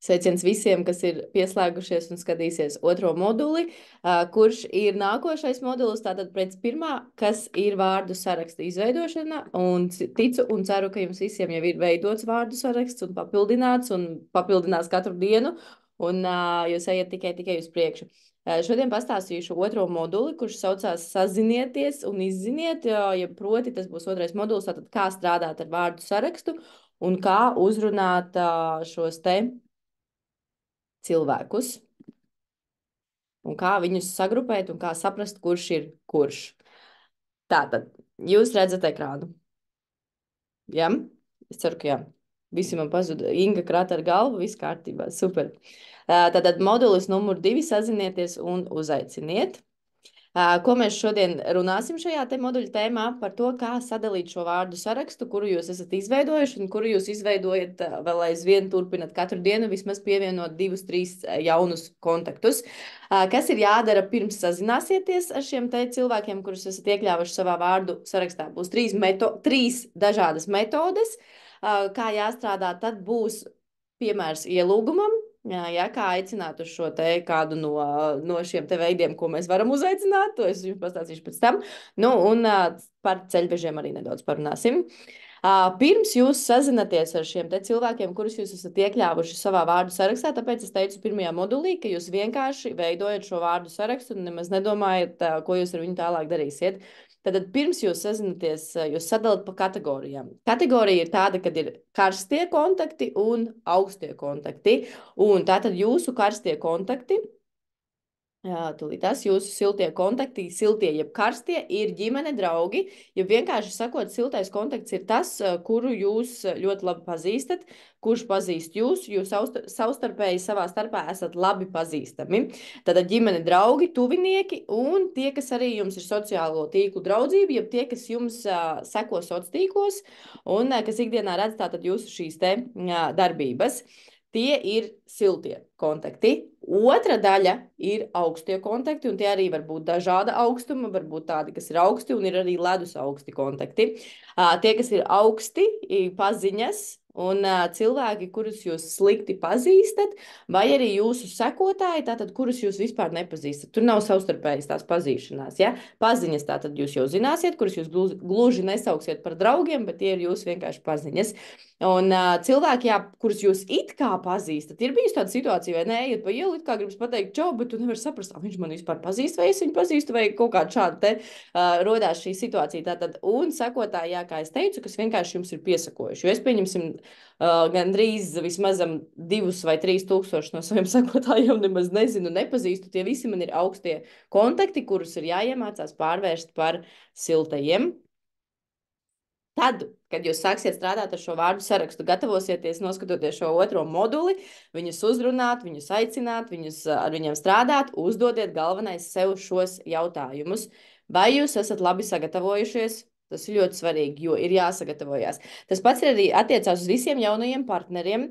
Sveiciens visiem, kas ir pieslēgušies un skatīsies otro moduli, kurš ir nākošais modulis. Tātad pēc pirmā, kas ir vārdu saraksta izveidošana, un ticu un ceru, ka jums visiem jau ir veidots vārdu saraksts un papildinās katru dienu, un jūs ejat tikai uz priekšu. Šodien pastāstīšu otro moduli, kurš saucās Sazinieties un izziniet, ja proti tas būs otrais modulis, tātad kā strādāt ar vārdu sarakstu un kā uzrunāt šos te cilvēkus un kā viņus sagrupēt un kā saprast, kurš ir kurš. Tātad, jūs redzat ekrānu? Jā? Es ceru, ka jā. Visi man pazuda. Inga krāt ar galvu, viss kārtībā. Super. Tātad modulis numur 2 sazinieties un uzaiciniet. Ko mēs šodien runāsim šajā te moduļa tēmā par to, kā sadalīt šo vārdu sarakstu, kuru jūs esat izveidojuši un kuru jūs izveidojat vēl aizvien turpinat katru dienu, vismaz pievienot 2-3 jaunus kontaktus. Kas ir jādara pirms sazināsieties ar šiem te cilvēkiem, kurus esat iekļāvuši savā vārdu sarakstā? Būs 3 dažādas metodes, kā jāstrādā, tad būs piemērs ielūgumam. Jā, kā aicināt uz šo te kādu no šiem te veidiem, ko mēs varam uzaicināt, to es jums pastāstīšu pēc tam. Nu, un par ceļvežiem arī nedaudz parunāsim. Pirms jūs sazināties ar šiem te cilvēkiem, kurus jūs esat iekļāvuši savā vārdu sarakstā, tāpēc es teicu pirmajā modulī, ka jūs vienkārši veidojat šo vārdu sarakstu un nemaz nedomājat, ko jūs ar viņu tālāk darīsiet. Tad pirms jūs sazināties, jūs sadalat pa kategorijām. Kategorija ir tāda, kad ir karstie kontakti un augstie kontakti. Un tātad jūsu karstie kontakti, tūlītās jūsu siltie kontakti, siltie jeb karstie, ir ģimene, draugi. Ja vienkārši sakot, siltais kontakts ir tas, kuru jūs ļoti labi pazīstat, kurš pazīst jūs savstarpēji savā starpā esat labi pazīstami. Tad ģimene, draugi, tuvinieki un tie, kas arī jums ir sociālo tīklu draudzība, jeb tie, kas jums seko sociālos tīklos un kas ikdienā redz tātad jūsu šīs te darbības. Tie ir siltie kontakti. Otra daļa ir augstie kontakti, un tie arī var būt dažāda augstuma, var būt tādi, kas ir augsti, un ir arī ledus augsti kontakti. Tie, kas ir augsti, paziņas, un cilvēki, kurus jūs slikti pazīstat, vai arī jūsu sekotāji, tātad, kurus jūs vispār nepazīstat. Tur nav savstarpējas tās pazīšanās, ja? Paziņas tātad jūs jau zināsiet, kurus jūs gluži nesauksiet par draugiem, bet tie ir jūsu vienkārši paziņas. Un cilvēki, jā, kurus jūs it kā pazīstat, ir bijusi tāda situācija, vai ne, iet pa ielu, it kā gribas pateikt čau, bet tu nevari saprast, viņš man vispār pazīst, vai es viņu pazīstu, vai kaut kāda šāda te rodās šī situācija. Tātad, un sekotāji, jā, kā es teicu, kas vienkārši jums ir piesakojuši. Jo es pieņemsim gandrīz vismaz 2 vai 3 tūkstoši no saviem sekotājiem nemaz nezinu, nepazīstu. Tie visi man ir augstie kontakti, kurus ir jāiemācās pārvērst par siltajiem. Tad, kad jūs sāksiet strādāt ar šo vārdu sarakstu, gatavosieties, noskatoties šo otro moduli, viņus uzrunāt, viņus aicināt, ar viņiem strādāt, uzdodiet galvenais sev šos jautājumus. Vai jūs esat labi sagatavojušies? Tas ir ļoti svarīgi, jo ir jāsagatavojās. Tas pats arī attiecās uz visiem jaunajiem partneriem,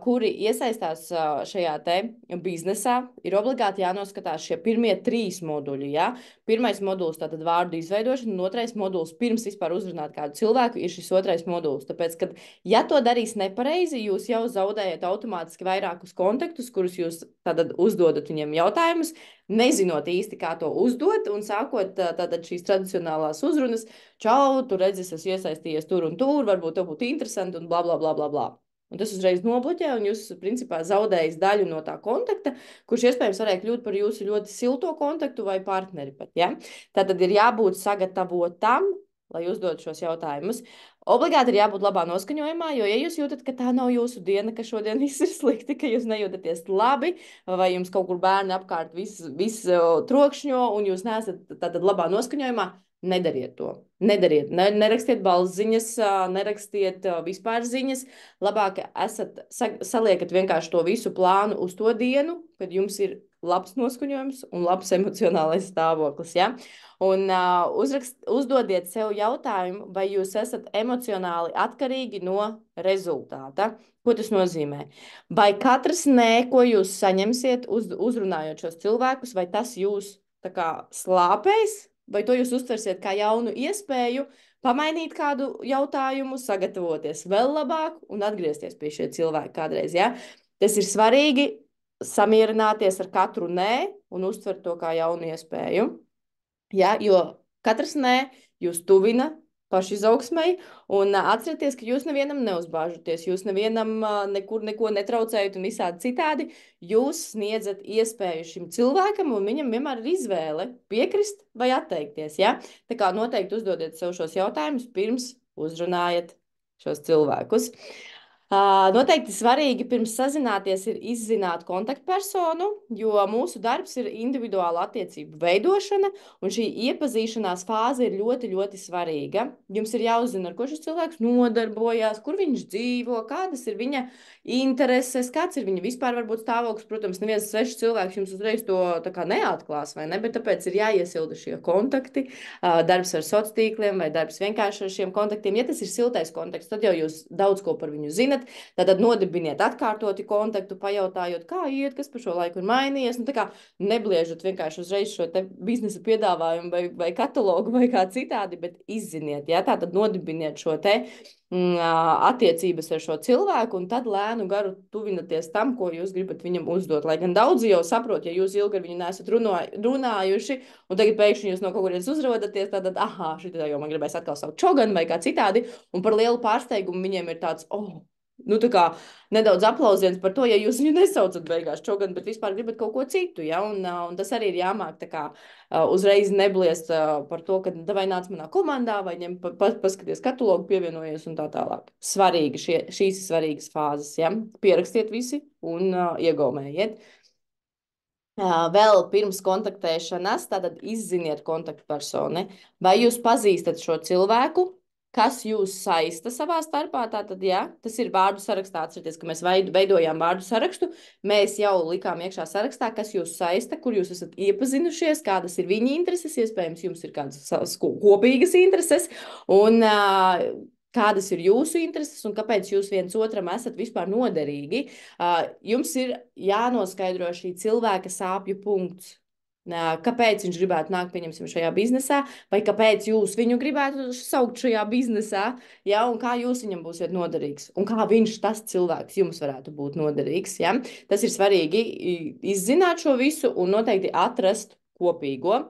kuri iesaistās šajā te biznesā. Ir obligāti jānoskatās šie pirmie 3 moduļi. Ja? Pirmais moduls tātad vārdu izveidošana, un otrais moduls pirms vispār uzrunāt kādu cilvēku ir šis otrais moduls. Tāpēc, kad ja to darīs nepareizi, jūs jau zaudējat automātiski vairākus kontaktus, kurus jūs tātad uzdodat viņiem jautājumus, nezinot īsti, kā to uzdot, un sākot tātad šīs tradicionālās uzrunas, čau, tu redzi, es esmu iesaistījies tur un tur, varbūt tev būtu interesanti, un bla, bla, bla, bla, bla. Un tas uzreiz nobloķē, un jūs, principā, zaudējat daļu no tā kontakta, kurš iespējams varēja kļūt par jūsu ļoti silto kontaktu vai partneri pat, ja? Tātad ir jābūt sagatavotam, lai uzdod šos jautājumus. Obligāti ir jābūt labā noskaņojumā, jo, ja jūs jūtat, ka tā nav jūsu diena, ka šodien viss ir slikti, ka jūs nejūtaties labi, vai jums kaut kur bērni apkārt viss trokšņo, un jūs neesat tātad labā noskaņojumā, nedariet to. Nedariet, nerakstiet balsziņas, nerakstiet vispār ziņas. Labāk saliekat vienkārši to visu plānu uz to dienu, kad jums ir labs noskaņojums un labs emocionālais stāvoklis, ja? Un uzdodiet sev jautājumu, vai jūs esat emocionāli atkarīgi no rezultāta. Ko tas nozīmē? Vai katrs nē, ko jūs saņemsiet uzrunājot šos cilvēkus, vai tas jūs tā kā slāpēs, vai to jūs uztversiet kā jaunu iespēju pamainīt kādu jautājumu, sagatavoties vēl labāk un atgriezties pie šie cilvēki kādreiz, ja? Tas ir svarīgi samierināties ar katru nē un uztvert to kā jaunu iespēju. Ja, jo katrs nē jūs tuvina pašizaugsmai, un atcerieties, ka jūs nevienam neuzbāžaties, jūs nevienam nekur neko netraucējat un visādi citādi. Jūs sniedzat iespēju šim cilvēkam, un viņam vienmēr ir izvēle piekrist vai atteikties. Ja? Tā kā noteikti uzdodiet sev šos jautājumus, pirms uzrunājat šos cilvēkus. Noteikti svarīgi pirms sazināties ir izzināt kontaktpersonu, jo mūsu darbs ir individuāla attiecību veidošana, un šī iepazīšanās fāze ir ļoti, ļoti svarīga. Jums ir jāuzzina, ar ko šis cilvēks nodarbojās, kur viņš dzīvo, kādas ir viņa intereses, kāds ir viņa vispār varbūt stāvoklis. Protams, neviens svešs cilvēks jums uzreiz to tā kā neatklās, vai ne? Bet tāpēc ir jāiesilda šie kontakti, darbs ar sociāliem tīkliem vai darbs vienkārši ar šiem kontaktiem. Ja tas ir siltais kontakts, tad jau jūs daudz ko par viņu zinat. Tad nodibiniet atkārtoti kontaktu, pajautājot, kā iet, kas pa šo laiku ir mainījies. Nu, tā kā nebliežat vienkārši uzreiz šo te biznesa piedāvājumu vai katalogu vai kā citādi, bet izziniet, ja? Tātad nodibiniet šo te attiecības ar šo cilvēku, un tad lēnu garu tuvinaties tam, ko jūs gribat viņam uzdot. Lai gan daudzi jau saprot, ja jūs ilgi ar viņu neesat runājuši, un tagad pēkšņi jūs no kaut kurienes uzrodaties, tad, šitā jau man gribēs atkal savu čoganu vai kā citādi, un par lielu pārsteigumu viņiem ir tāds, nu, tā kā nedaudz aplausiens par to, ja jūs viņu nesaucat beigās čoganu, bet vispār gribat kaut ko citu, ja? Un tas arī ir jāmāk tā kā uzreiz nebliest par to, ka vai nāc manā komandā, vai ņem paskaties katalogu, pievienojies un tā tālāk. Svarīgi, šīs ir svarīgas fāzes, ja? Pierakstiet visi un iegaumējiet. Vēl pirms kontaktēšanas, tātad izziniet kontaktpersoni, vai jūs pazīstat šo cilvēku, kas jūs saista savā starpā. Tātad, ja, tas ir vārdu sarakstā. Atcerieties, ka mēs veidojām vārdu sarakstu. Mēs jau likām iekšā sarakstā, kas jūs saista, kur jūs esat iepazinušies, kādas ir viņa intereses. Iespējams, jums ir kādas kopīgas intereses. Un kādas ir jūsu intereses un kāpēc jūs viens otram esat vispār noderīgi. Jums ir jānoskaidro šī cilvēka sāpju punkts. Kāpēc viņš gribētu nākt, pieņemsim, šajā biznesā, vai kāpēc jūs viņu gribētu saukt šajā biznesā, ja, un kā jūs viņam būsiet noderīgs, un kā viņš, tas cilvēks, jums varētu būt noderīgs. Ja. Tas ir svarīgi izzināt šo visu un noteikti atrast kopīgo.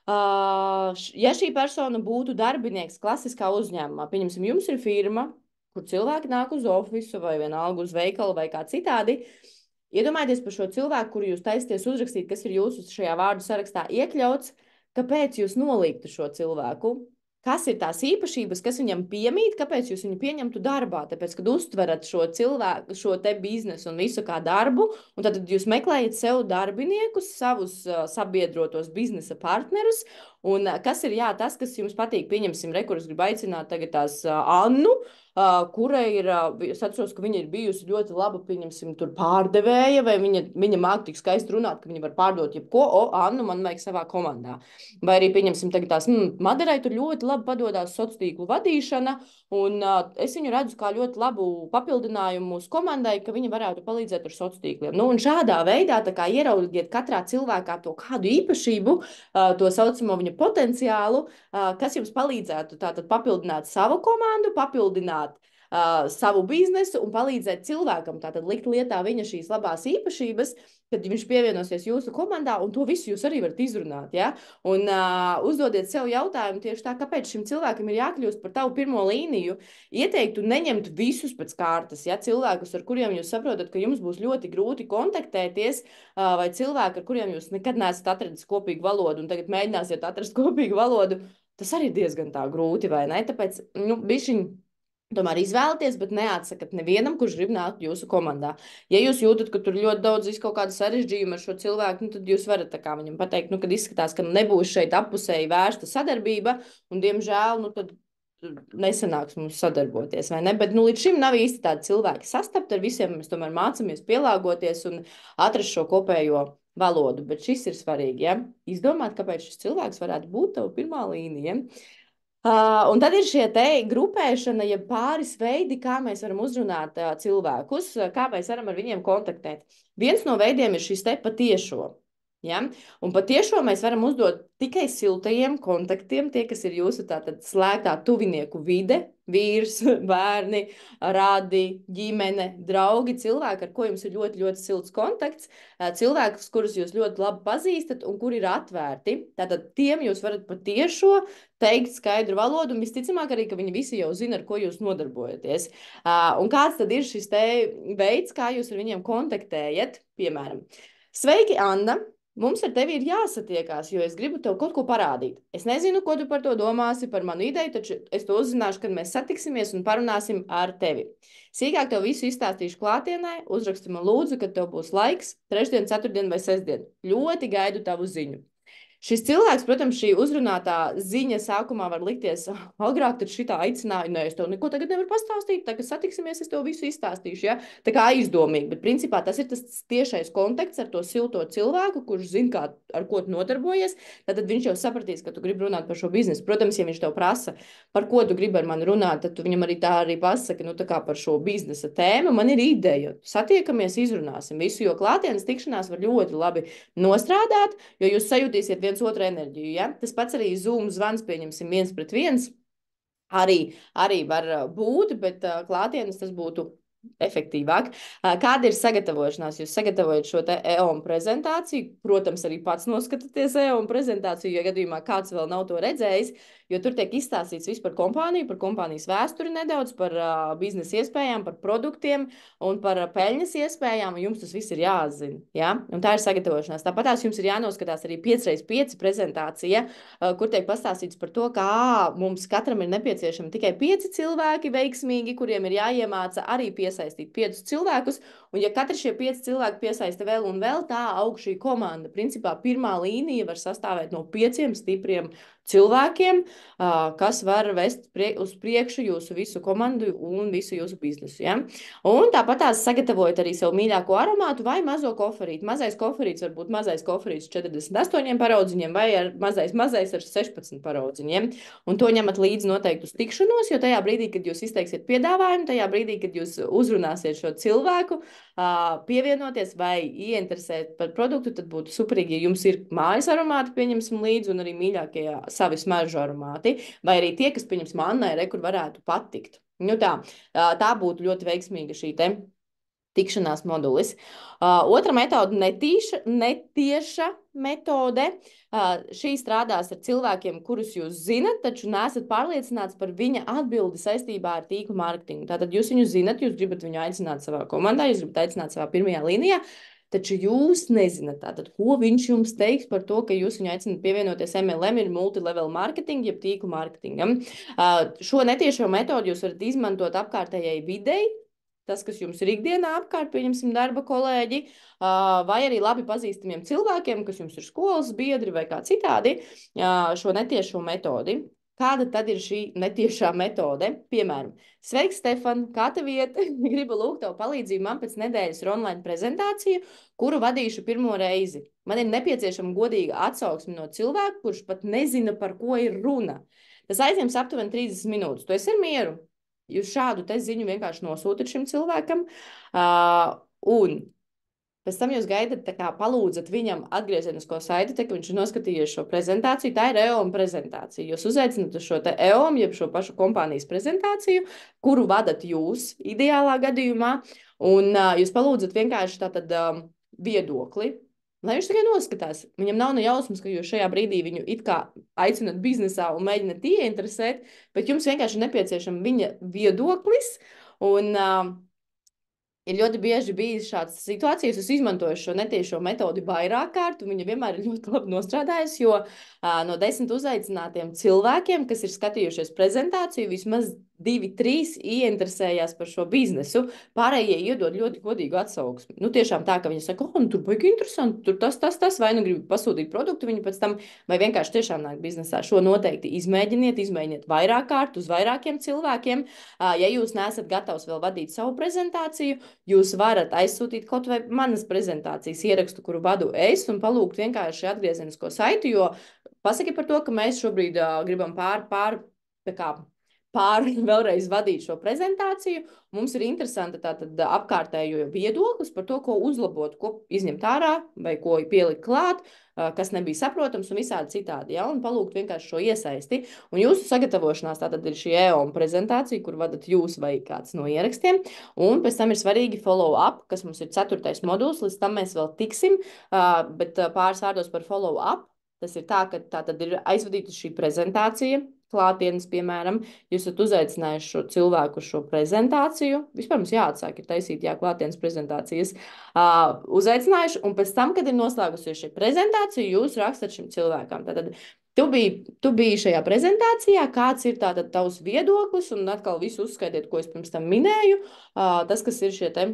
Ja šī persona būtu darbinieks klasiskā uzņēmumā, pieņemsim, jums ir firma, kur cilvēki nāk uz ofisu vai vienalga uz veikalu vai kā citādi, iedomājieties par šo cilvēku, kuru jūs taisties uzrakstīt, kas ir jūsu šajā vārdu sarakstā iekļauts, kāpēc jūs nolīgtu šo cilvēku, kas ir tās īpašības, kas viņam piemīt, kāpēc jūs viņu pieņemtu darbā, tāpēc, kad uztverat šo cilvēku, šo te biznesu un visu kā darbu, un tad jūs meklējat sev darbiniekus, savus sabiedrotos biznesa partnerus, un kas ir, tas, kas jums patīk, pieņemsim, kurus grib aicināt tagad tās Annu, kurai ir, es atceros, ka viņa ir bijusi ļoti laba, pieņemsim, tur pārdevēja, vai viņa māk tik skaisti runāt, ka viņa var pārdot jebko, Annu man vajag savā komandā. Vai arī, pieņemsim, tagad tās, Maderai tur ļoti labi padodās sociālo tīklu vadīšana, un es viņu redzu kā ļoti labu papildinājumu mūsu komandai, ka viņa varētu palīdzēt ar sociāliem tīkliem. Nu, un šādā veidā, tā kā ieraugiet katrā cilvēkā to kādu īpašību, to saucamo viņa potenciālu, kas jums palīdzētu tātad papildināt savu komandu, papildināt savu biznesu un palīdzēt cilvēkam, tātad likt lietā viņa šīs labās īpašības, kad viņš pievienosies jūsu komandā, un to visu jūs arī varat izrunāt, ja? Un uzdodiet sev jautājumu tieši tā, kāpēc šim cilvēkam ir jākļūst par tavu pirmo līniju. Ieteiktu neņemt visus pēc kārtas, ja? Cilvēkus, ar kuriem jūs saprotat, ka jums būs ļoti grūti kontaktēties, vai cilvēki, ar kuriem jūs nekad neesat atradis kopīgu valodu, un tagad mēģināsiet atrast kopīgu valodu, tas arī diezgan tā grūti, vai ne? Tāpēc, bišķiņ tomēr izvēlaties, bet neatsakat nevienam, kurš grib nākt jūsu komandā. Ja jūs jūtat, ka tur ļoti daudz kaut kāda sarežģījuma ar šo cilvēku, tad jūs varat tā kā viņam pateikt, kad izskatās, ka nebūs šeit appusēji vērsta sadarbība, un diemžēl, tad nesanāks mums sadarboties, vai ne? Bet, līdz šim nav īsti tādi cilvēki sastapt, ar visiem mēs tomēr mācamies pielāgoties un atrast šo kopējo valodu, bet šis ir svarīgi, ja? Izdomāt, kāpēc šis cilvēks varētu būt tava pirmā līnija. Un tad ir šie te grupēšana, ja pāris veidi, kā mēs varam uzrunāt cilvēkus, kā mēs varam ar viņiem kontaktēt. Viens no veidiem ir šis te patiešo. Ja? Un patiešām mēs varam uzdot tikai siltajiem kontaktiem, tie, kas ir jūsu tātad slēgtā tuvinieku vide, vīrs, bērni, radi, ģimene, draugi, cilvēki, ar ko jums ir ļoti, ļoti silts kontakts, cilvēkus, kurus jūs ļoti labi pazīstat un kuri ir atvērti. Tātad tiem jūs varat patiešo teikt skaidru valodu, un visticamāk arī, ka viņi visi jau zina, ar ko jūs nodarbojaties. Un kāds tad ir šis te veids, kā jūs ar viņiem kontaktējat? Piemēram, sveiki, Anna! Mums ar tevi ir jāsatiekās, jo es gribu tev kaut ko parādīt. Es nezinu, ko tu par to domāsi, par manu ideju, taču es to uzzināšu, kad mēs satiksimies un parunāsim ar tevi. Sīkāk tev visu izstāstīšu klātienē, uzraksti man lūdzu, kad tev būs laiks, trešdien, ceturtdien vai sestdien. Ļoti gaidu tavu ziņu. Šis cilvēks, protams, šī uzrunātā ziņa sākumā var likties, agrāk taču šitā aicināja, nē, es tev neko tagad nevaru pastāstīt, tā, kad satiksimies, es tev visu izstāstīšu, ja? Tā kā aizdomīgi, bet principā tas ir tas tiešais kontakts ar to silto cilvēku, kurš zina, kā, ar ko tu nodarbojies, tad viņš jau sapratīs, ka tu gribi runāt par šo biznesu. Protams, ja viņš tev prasa, par ko tu gribi ar mani runāt, tad tu viņam arī tā arī pasaki, nu tā kā par šo biznesa tēmu, man ir ideja, satiekamies, izrunāsim visu, jo klātienes tikšanās var ļoti labi nostrādāt, jo jūs sajūtīsiet viens otru enerģiju. Ja? Tas pats arī Zoom zvans, pieņemsim, 1-1. Arī var būt, bet klātienes tas būtu efektīvāk. Kāda ir sagatavošanās? Jūs sagatavojat šo te EOM prezentāciju, protams, arī pats noskatāties EOM prezentāciju, ja gadījumā kāds vēl nav to redzējis, jo tur tiek izstāstīts viss par kompāniju, par kompānijas vēsturi nedaudz, par biznesa iespējām, par produktiem un par peļņas iespējām, un jums tas viss ir jāzina. Ja? Un tā ir sagatavošanās. Tāpatās jums ir jānoskatās arī 5x5 prezentācija, kur tiek pastāstīts par to, kā mums katram ir nepieciešami tikai 5 cilvēki veiksmīgi, kuriem ir jāiemāca arī piesaistīt 5 cilvēkus, un ja katrs šie 5 cilvēki piesaista vēl un vēl, tā aug šī komanda. Principā pirmā līnija var sastāvēt no 5 stipriem cilvēkiem, kas var vest uz priekšu jūsu visu komandu un visu jūsu biznesu. Ja? Un tāpat tās sagatavojat arī savu mīļāko aromātu vai mazo koferīti. Mazais koferīts var būt mazais koferīts 48 paraudziņiem vai mazais ar 16 paraudziņiem. Un to ņemat līdzi noteikti uz tikšanos, jo tajā brīdī, kad jūs izteiksiet piedāvājumu, tajā brīdī, kad jūs uzrunāsiet šo cilvēku, pievienoties vai ieinteresēt par produktu, tad būtu superīgi, ja jums ir mājas aromāti, pieņemsim līdzi, un arī mīļākie savi smaržu aromāti, vai arī tie, kas, pieņemsim, Annai, kur varētu patikt. Nu tā būtu ļoti veiksmīga šī te tikšanās modulis. Otra metode netieša metode. Šī strādās ar cilvēkiem, kurus jūs zinat, taču neesat pārliecināts par viņa atbildi saistībā ar tīklu mārketingu. Tātad jūs viņu zinat, jūs gribat viņu aicināt savā komandā, jūs gribat aicināt savā pirmajā līnijā, taču jūs nezināt, tātad, ko viņš jums teiks par to, ka jūs viņu aicināt pievienoties MLM, ir multilevel marketing, jeb tīklu mārketingam. Šo netiešo metodu jūs varat izmantot apkārtējai videi, tas, kas jums ir ikdienā apkārt, pieņemsim, darba kolēģi, vai arī labi pazīstamiem cilvēkiem, kas jums ir skolas biedri vai kā citādi, šo netiešo metodi. Kāda tad ir šī netiešā metode? Piemēram, sveiks, Stefan, kā tev iet? Gribu lūgt tev palīdzību, man pēc nedēļas ir online prezentācija, kuru vadīšu pirmo reizi. Man ir nepieciešama godīga atsauksme no cilvēka, kurš pat nezina, par ko ir runa. Tas aizņems aptuveni 30 minūtes. Tu esi ar mieru? Jūs šādu te ziņu vienkārši nosūtat šim cilvēkam, un pēc tam jūs gaidat, tā kā palūdzat viņam atgriezenisko saiti, ka viņš ir noskatījies šo prezentāciju. Tā ir EOM prezentācija. Jūs uzaicināt uz šo te EOM, jeb šo pašu kompānijas prezentāciju, kuru vadat jūs ideālā gadījumā, un jūs palūdzat vienkārši tātad viedokli. Lai viņš tikai noskatās. Viņam nav ne jausmas, ka jūs šajā brīdī viņu it kā aicinat biznesā un mēģināt ieinteresēt, bet jums vienkārši nepieciešama viņa viedoklis. Un ir ļoti bieži bijis šāds situācijas, es izmantoju šo netiešo metodi vairāk kārt, un viņa vienmēr ir ļoti labi nostrādājusi, jo no 10 uzaicinātiem cilvēkiem, kas ir skatījušies prezentāciju, vismaz 2-3 ieinteresējās par šo biznesu, pārējie iedod ļoti godīgu atsauksmi. Nu, tiešām tā, ka viņi saka, nu, tur baigi interesanti, tur tas, vai nu gribi pasūtīt produktu, viņi pēc tam, vai vienkārši tiešām nāk biznesā. Šo noteikti izmēģiniet vairāk kārt uz vairākiem cilvēkiem. Ja jūs neesat gatavs vēl vadīt savu prezentāciju, jūs varat aizsūtīt kaut vai manas prezentācijas ierakstu, kuru vadu es, un palūgt vienkārši atgriezenisko saiti, jo pasaki par to, ka mēs šobrīd gribam tā kā vēlreiz vadīt šo prezentāciju. Mums ir interesanti tātad apkārtējo viedoklis par to, ko uzlabot, ko izņemt ārā vai ko pielikt klāt, kas nebija saprotams un visādi citādi, ja, un palūgt vienkārši šo iesaisti. Un jūsu sagatavošanās tātad ir šī EOM prezentācija, kur vadat jūs vai kāds no ierakstiem, un pēc tam ir svarīgi follow-up, kas mums ir 4. moduls, līdz tam mēs vēl tiksim, bet pāris vārdos par follow-up. Tas ir tā, ka tā tad ir aizvadīta šī prezentācija, klātienes, piemēram, jūs esat uzaicinājuši šo cilvēku uz šo prezentāciju. Vispār mums jāatsāk ir taisīt, klātienes prezentācijas. Uzaicinājuši, un pēc tam, kad ir noslēgusies šī prezentācija, jūs rakstat šim cilvēkam. Tātad tu biji šajā prezentācijā, kāds ir tātad tavs viedoklis, un atkal visu uzskaitiet, ko es pirms tam minēju, tas, kas ir šie te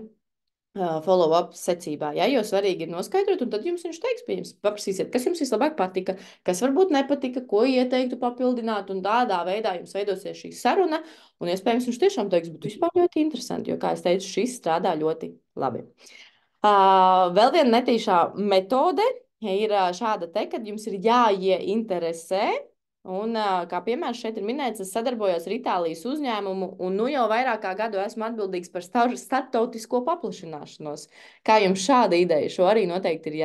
follow-up secībā, ja, jo svarīgi ir noskaidrot, un tad jums viņš teiks, paprasīsiet, kas jums vislabāk patika, kas varbūt nepatika, ko ieteiktu papildināt, un tādā veidā jums veidosies šī saruna, un iespējams viņš tiešām teiks, bet vispār ļoti interesanti, jo, kā es teicu, šis strādā ļoti labi. Vēl viena netīšā metode ir šāda te, kad jums ir jāieinteresē. Un, kā piemērs šeit ir minēts, es sadarbojos ar Itālijas uzņēmumu, un nu jau vairāk kā gadu esmu atbildīgs par starptautisko paplašināšanos. Kā jums šāda ideja? Šo arī noteikti ir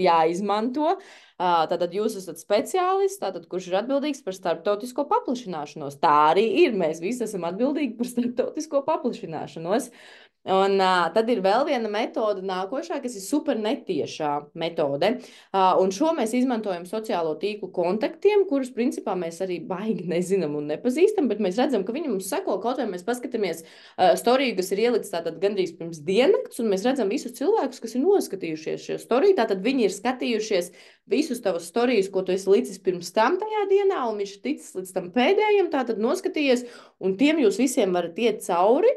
jāizmanto. Tātad jūs esat speciālists, kurš ir atbildīgs par starptautisko paplašināšanos. Tā arī ir. Mēs visi esam atbildīgi par starptautisko paplašināšanos. Un tad ir vēl viena metode nākošā, kas ir super netiešā metode. Un šo mēs izmantojam sociālo tīklu kontaktiem, kurus principā mēs arī baigi nezinām un nepazīstam, bet mēs redzam, ka viņi mums seko, kaut vai mēs paskatāmies storiju, kas ir ielikts tātad gandrīz pirms diennakts, un mēs redzam visus cilvēkus, kas ir noskatījušies šo storiju, tātad viņi ir skatījušies visus tavus storijus, ko tu esi licis pirms tam tajā dienā, un viņš ticis līdz tam pēdējiem, tātad noskatījies, un tiem jūs visiem varat iet cauri,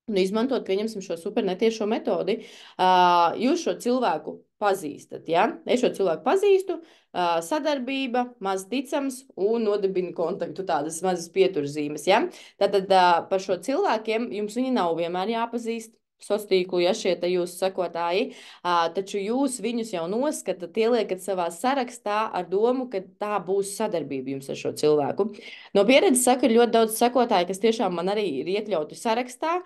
un izmantot, pieņemsim, šo super netiešo metodi. Jūs šo cilvēku pazīstat, ja? Es šo cilvēku pazīstu, sadarbība, maz ticams un nodibina kontaktu, tādas mazas pieturzīmes, ja? Tātad par šo cilvēkiem jums viņi nav vienmēr jāpazīst. Sociālo, ja šie te jūsu sekotāji, taču jūs viņus jau noskatat, ieliekat savā sarakstā ar domu, ka tā būs sadarbība jums ar šo cilvēku. No pieredzes saka, ir ļoti daudz sekotāji, kas tiešām man arī ir iekļauti sarakstā.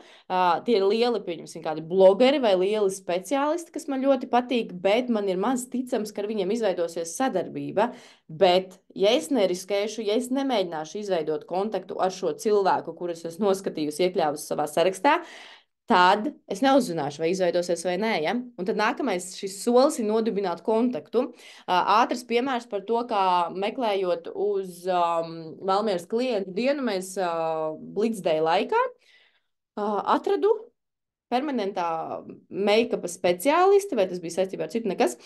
Tie ir lieli, pieņemsim, kādi blogeri vai lieli speciālisti, kas man ļoti patīk, bet man ir maz ticams, ka ar viņiem izveidosies sadarbība. Bet, ja es neriskēšu, ja es nemēģināšu izveidot kontaktu ar šo cilvēku, kurus es noskatījusi, iekļāvusi savā sarakstā, tad es neuzzināšu, vai izveidosies vai nē. Ja? Un tad nākamais šis solis ir nodibināt kontaktu. Ātrs piemērs par to, kā meklējot uz Valmieras klientu dienu, mēs Blitzdēja laikā atradu permanentā make-up speciālisti, vai tas bija saistībā ar citu nekas,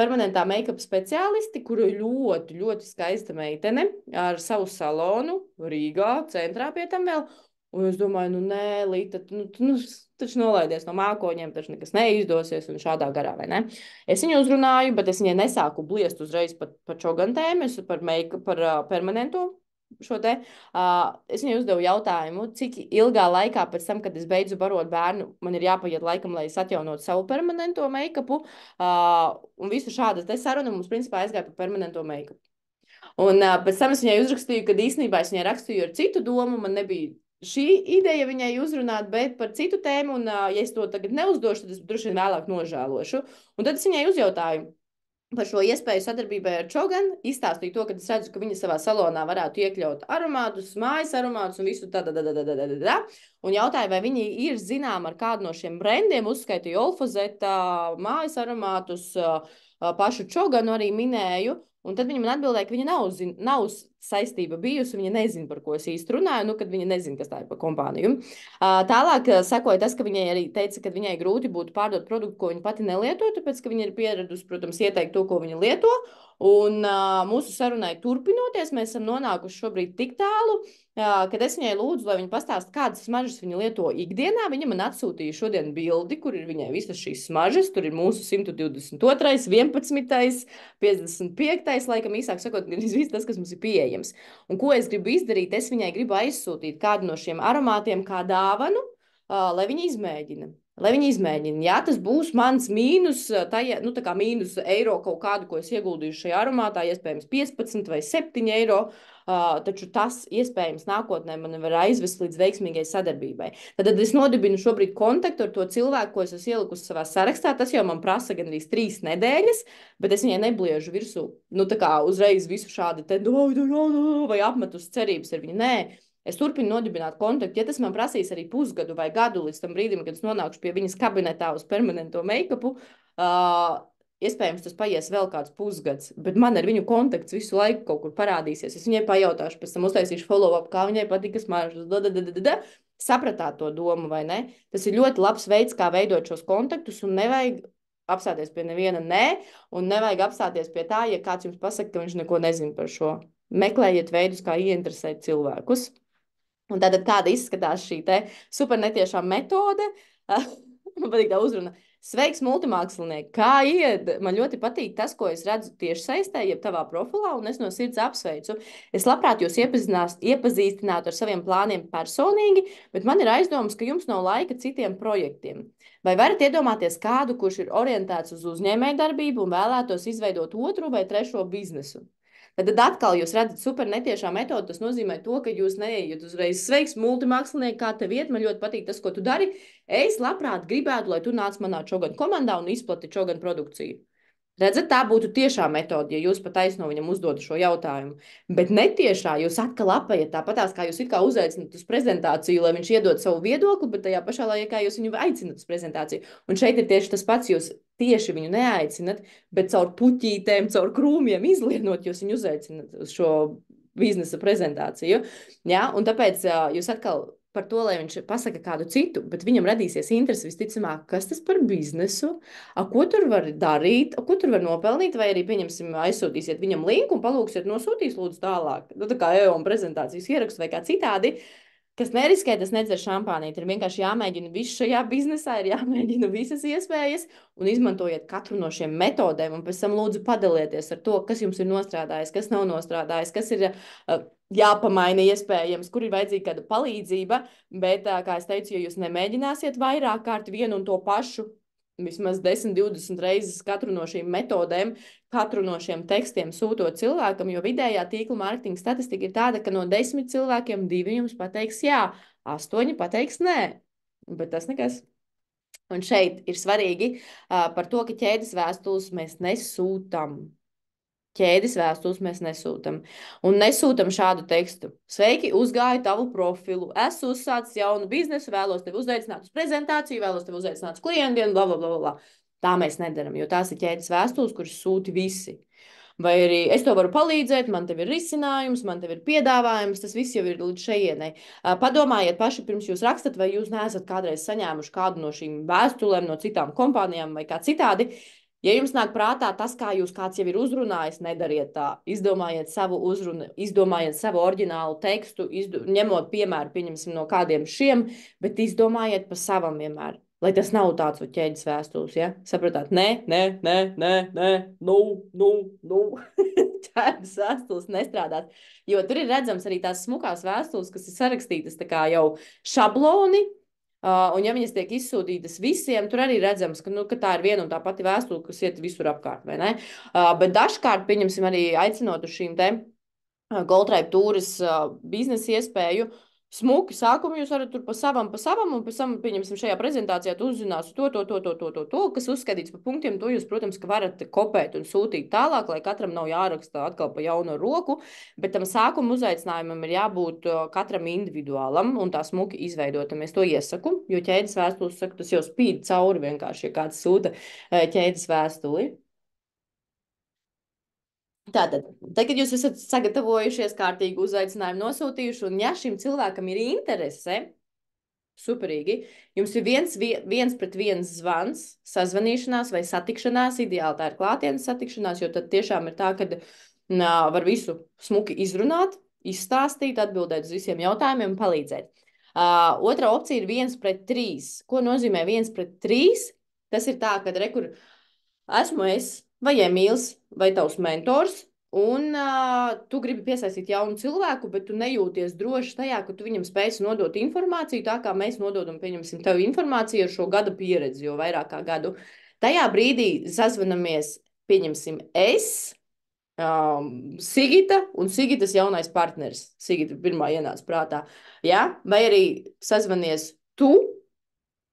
permanentā make-up speciālisti, kuru ļoti, ļoti skaista meitene ar savu salonu Rīgā, centrā pie tam vēl. Un es domāju, nu nē, Līta, taču nolaidies no mākoņiem, taču nekas neizdosies un šādā garā, vai ne? Es viņu uzrunāju, bet es viņai nesāku bliest uzreiz par čogan tēmu, es par permanento šo te. Es viņai uzdevu jautājumu, cik ilgā laikā pēc tam, kad es beidzu barot bērnu, man ir jāpaiet laikam, lai es atjaunotu savu permanento make-upu. Un visu šādu te sarunu mums principā aizgāja par permanento make-upu. Un pēc tam es viņai uzrakstīju, kad īstenībā es viņai rakstīju ar citu domu, man nebija šī ideja viņai uzrunāt, bet par citu tēmu, un ja es to tagad neuzdošu, tad es droši vien vēlāk nožēlošu. Un tad es viņai uzjautāju par šo iespēju sadarbībai ar Čogan, izstāstīju to, ka es redzu, ka viņa savā salonā varētu iekļaut aromātus, mājas aromātus un visu un jautāju, vai viņi ir zinām ar kādu no šiem brendiem, uzskaitīju Olfazeta, mājas aromātus, pašu Čoganu arī minēju. Un tad viņa man atbildēja, ka viņa nav saistība bijusi, viņa nezina, par ko es īsti runāju, kad viņa nezina, kas tā ir par kompāniju. Tālāk sekoja tas, ka viņai arī teica, ka viņai grūti būtu pārdot produktu, ko viņa pati nelieto, tāpēc, ka viņa ir pieradusi, protams, ieteikt to, ko viņa lieto. Un mūsu sarunai turpinoties, mēs esam nonākuši šobrīd tik tālu, kad es viņai lūdzu, lai viņa pastāst, kādas smaržas viņa lieto ikdienā. Viņa man atsūtīja šodien bildi, kur ir viņai visas šīs smaržas. Tur ir mūsu 122, 11, 55, laikam īsāk sakot, viss tas, kas mums ir pieejams. Un ko es gribu izdarīt? Es viņai gribu aizsūtīt kādu no šiem aromātiem kā dāvanu, lai viņi izmēģina. Lai viņi izmēģina. Jā, tas būs mans mīnus, tajā, nu, tā kā mīnus eiro kaut kādu, ko es ieguldīju šajā aromātā, iespējams 15 vai 7 eiro, taču tas iespējams nākotnē man var aizvest līdz veiksmīgai sadarbībai. Tad es nodibinu šobrīd kontaktu ar to cilvēku, ko es esmu ielikusi savā sarakstā. Tas jau man prasa gandrīz 3 nedēļas, bet es viņai nebliežu virsū, nu, tā kā uzreiz visu šādi te, vai apmetus cerības ar viņu. Nē. Es turpinu nodibināt kontaktu. Ja tas man prasīs arī pusgadu vai gadu līdz tam brīdim, kad es nonākšu pie viņas kabinetā uz permanento make-upu, iespējams, tas paies vēl kāds pusgads, bet man ar viņu kontakts visu laiku kaut kur parādīsies. Es viņai pajautāšu, pēc tam uztaisīšu follow-up, kā viņai patika smaržas. Sapratāt to domu, vai ne? Tas ir ļoti labs veids, kā veidot šos kontaktus, un nevajag apstāties pie neviena nē, un nevajag apstāties pie tā, ja kāds jums pasaka, ka viņš neko nezina par šo. Meklējiet veidus, kā ieinteresēt cilvēkus. Un tātad kāda izskatās šī te super netiešā metode. Man patīk tā uzruna. Sveiks, multimākslinieki! Kā iet? Man ļoti patīk tas, ko es redzu tieši saistē, jeb tavā profilā, un es no sirds apsveicu. Es labprāt jūs iepazīstinātu ar saviem plāniem personīgi, bet man ir aizdomas, ka jums nav laika citiem projektiem. Vai varat iedomāties kādu, kurš ir orientēts uz uzņēmējdarbību un vēlētos izveidot otru vai trešo biznesu? Tad atkal jūs redzat super netiešā metodi. Tas nozīmē to, ka jūs neiejat uzreiz sveiks, multimākslinieki, kā tev iet, man ļoti patīk tas, ko tu dari. Es labprāt gribētu, lai tu nāc manā Čogan komandā un izplati Čogan produkciju. Redzat, tā būtu tiešā metode, ja jūs pat taisno viņam uzdodat šo jautājumu. Bet netiešā jūs atkal apējat tāpatās, kā jūs it kā uzaicinat uz prezentāciju, lai viņš iedod savu viedokli, bet tajā pašā laikā jūs viņu aicinat uz prezentāciju. Un šeit ir tieši tas pats, jūs tieši viņu neaicinat, bet caur puķītēm, caur krūmiem izlienot, jūs viņu uzaicinat uz šo biznesa prezentāciju. Ja? Un tāpēc jūs atkal par to, lai viņš pasaka kādu citu, bet viņam radīsies interesi visticamāk, kas tas par biznesu, ko tur var darīt, ko tur var nopelnīt, vai arī, pieņemsim, aizsūtīsiet viņam linku un palūksiet nosūtīs lūdzu tālāk. Nu, tā kā EOM prezentācijas ierakstu vai kā citādi, kas neriskē, tas nedzer šampānīt. Ir vienkārši jāmēģina viss šajā biznesā, ir jāmēģina visas iespējas un izmantojiet katru no šiem metodēm un pēc tam lūdzu padalieties ar to, kas jums ir nostrādājis, kas nav nostrādājis, kas ir jāpamaina iespējams, kur ir vajadzīga kāda palīdzība, bet, kā es teicu, ja jūs nemēģināsiet vairāk kārt vienu un to pašu, vismaz 10, 20 reizes katru no šīm metodēm, katru no šiem tekstiem sūtot cilvēkam, jo vidējā tīkla mārketinga statistika ir tāda, ka no 10 cilvēkiem 2 jums pateiks jā, 8 pateiks nē, bet tas nekas. Un šeit ir svarīgi par to, ka ķēdes vēstules mēs nesūtam. Ķēdes vēstules mēs nesūtam. Un nesūtam šādu tekstu. Sveiki, uzgāju tavu profilu. Esmu uzsācis jaunu biznesu, vēlos tevi uzaicināt uz prezentāciju, vēlos tevi uzaicināt uz klientdienu, bla, bla, bla, bla. Tā mēs nedaram, jo tās ir ķēdes vēstules, kuras sūti visi. Vai arī es tev varu palīdzēt, man tev ir risinājums, man tev ir piedāvājums, tas viss jau ir līdz šejienei. Padomājiet paši, pirms jūs rakstat, vai jūs neesat kādreiz saņēmuši kādu no šīm vēstulēm no citām kompānijām vai kā citādi. Ja jums nāk prātā tas, kā jūs kāds jau ir uzrunājis, nedariet tā. Izdomājiet savu uzrunu, izdomājiet savu oriģinālu tekstu, ņemot piemēru, pieņemsim no kādiem šiem, bet izdomājiet pa savam vienmēr. Lai tas nav tāds ķēdes vēstules, ja? Sapratāt? Nē, nu. Ķēdes vēstules nestrādāt. Jo tur ir redzams arī tās smukās vēstules, kas ir sarakstītas tā kā jau šabloni, un ja viņas tiek izsūtītas visiem, tur arī redzams, ka, ka tā ir viena un tā pati vēstule, kas iet visur apkārt, vai ne? Bet dažkārt, pieņemsim, arī aicinot uz šīm te Goldtribe Tūras biznesa iespēju, smuki sākumu jūs varat tur pa savam, un pēc tam, pieņemsim, šajā prezentācijā tu uzzināsi to, kas uzskatīts pa punktiem, to jūs, protams, ka varat kopēt un sūtīt tālāk, lai katram nav jāraksta atkal pa jaunu roku, bet tam sākuma uzaicinājumam ir jābūt katram individuālam un tā smuki izveidotam. Es to iesaku, jo ķēdes vēstules, saku, tas jau spīd cauri vienkārši, ja kāds sūta ķēdes vēstuli. Tātad, kad jūs esat sagatavojušies, kārtīgi uzaicinājumu nosūtījuši, un ja šim cilvēkam ir interese, superīgi, jums ir viens pret viens zvans, sazvanīšanās vai satikšanās, ideāli tā ir klātienes satikšanās, jo tad tiešām ir tā, ka var visu smuki izrunāt, izstāstīt, atbildēt uz visiem jautājumiem un palīdzēt. Otra opcija ir 1 pret 3. Ko nozīmē 1 pret 3? Tas ir tā, kad esmu es, vai Emīls, vai tavs mentors, Un tu gribi piesaistīt jaunu cilvēku, bet tu nejūties droši tajā, ka tu viņam spēsi nodot informāciju, tā kā mēs nododam, pieņemsim, tev informāciju ar šo gada pieredzi, jo vairāk kā gadu. Tajā brīdī sazvanamies, pieņemsim, Sigita un Sigitas jaunais partneris. Sigita pirmā ienāca prātā. Ja? Vai arī sazvanies tu,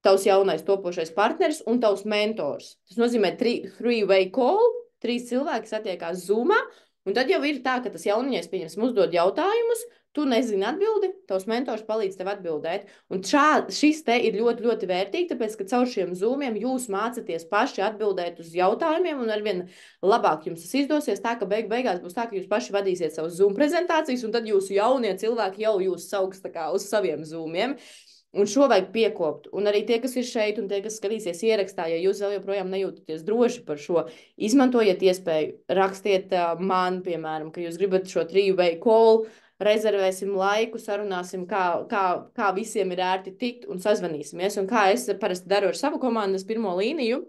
tavs jaunais topošais partneris un tavs mentors. Tas nozīmē three-way call, 3 cilvēki satiekās Zoomā, un tad jau ir tā, ka tas jauniņais, pieņemsim, uzdod jautājumus, tu nezini atbildi, tavs mentors palīdz tev atbildēt. Un šis te ir ļoti, ļoti vērtīgi, tāpēc, ka caur šiem Zoomiem jūs mācaties paši atbildēt uz jautājumiem, un arvien labāk jums tas izdosies tā, ka beigās būs tā, ka jūs paši vadīsiet savus Zoom prezentācijas, un tad jūsu jaunie cilvēki jau jūs sauks tā kā uz saviem Zoomiem. Un šo vajag piekopt. Un arī tie, kas ir šeit, un tie, kas skatīsies ierakstā, ja jūs vēl joprojām nejūtaties droši par šo, izmantojiet iespēju, rakstiet man, piemēram, ka jūs gribat šo three-way call, rezervēsim laiku, sarunāsim, kā visiem ir ērti tikt un sazvanīsimies. Un kā es parasti daru ar savu komandas pirmo līniju,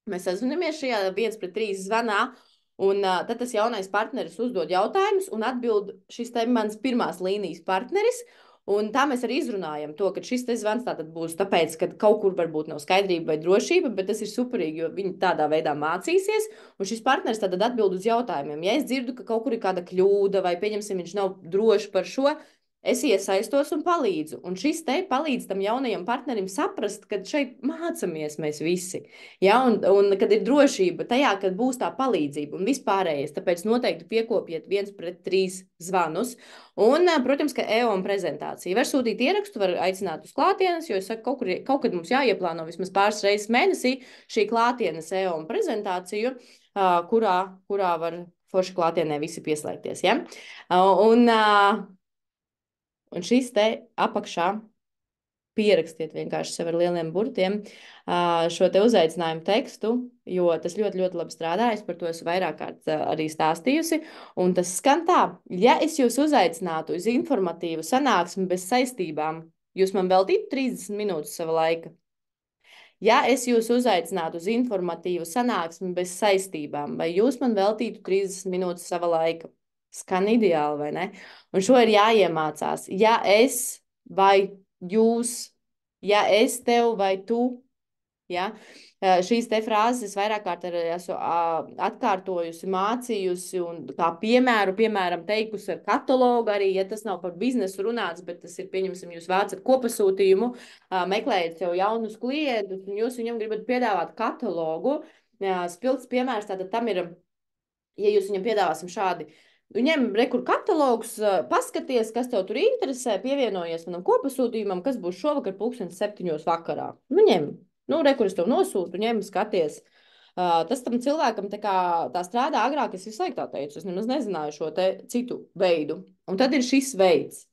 mēs sazvanamies šajā 1-3 zvanā, un tad tas jaunais partneris uzdod jautājumus un atbild šis te mans pirmās līnijas partneris. Un tā mēs arī izrunājam to, ka šis te zvans tātad būs tāpēc, ka kaut kur varbūt nav skaidrība vai drošība, bet tas ir superīgi, jo viņi tādā veidā mācīsies, un šis partneris tātad atbild uz jautājumiem. Ja es dzirdu, ka kaut kur ir kāda kļūda, vai pieņemsim, viņš nav droši par šo, es iesaistos un palīdzu. Un šis te palīdz tam jaunajam partnerim saprast, ka šeit mācamies mēs visi. Ja? Un kad ir drošība tajā, kad būs tā palīdzība un vispārējais. Tāpēc noteikti piekopiet 1-3 zvanus. Un, protams, ka EOM prezentācija. Var sūtīt ierakstu, var aicināt uz klātienes, jo es saku, kaut kad mums jāieplāno vismaz pāris reizes mēnesī šī klātienes EOM prezentāciju, kurā var forši klātienē visi pieslēgties. Ja? Un šis te apakšā pierakstiet vienkārši sev ar lieliem burtiem šo te uzaicinājumu tekstu, jo tas ļoti, ļoti labi strādā. Es par to esmu vairāk kārt arī stāstījusi. Un tas skan tā, ja es jūs uzaicinātu uz informatīvu sanāksmi bez saistībām, jūs man veltītu 30 minūtes sava laika. Ja es jūs uzaicinātu uz informatīvu sanāksmi bez saistībām, vai jūs man veltītu 30 minūtes sava laika? Skan ideāli, vai ne? Un šo ir jāiemācās. Ja es vai jūs, ja es tev vai tu, ja? Šīs te frāzes es vairāk kārt esmu atkārtojusi, mācījusi un kā piemēram, teikusi ar katalogu arī, ja tas nav par biznesu runāts, bet tas ir, pieņemsim, jūs vācat kopasūtījumu, meklējat sev jaunus klientus un jūs viņam gribat piedāvāt katalogu. Spilgts piemērs tātad tam ir, ja jūs viņam piedāvāsim šādi, ņem rekur katalogus, paskaties, kas tev tur interesē, pievienojies manam kopasūtījumam, kas būs šovakar 7:00 vakarā. Nu, ņem. Nu, rekur es tev nosūtu, ņem, skaties. Tas tam cilvēkam tā strādā agrāk, es visu laiku tā teicu, es nemaz nezināju šo te citu veidu. Un tad ir šis veids,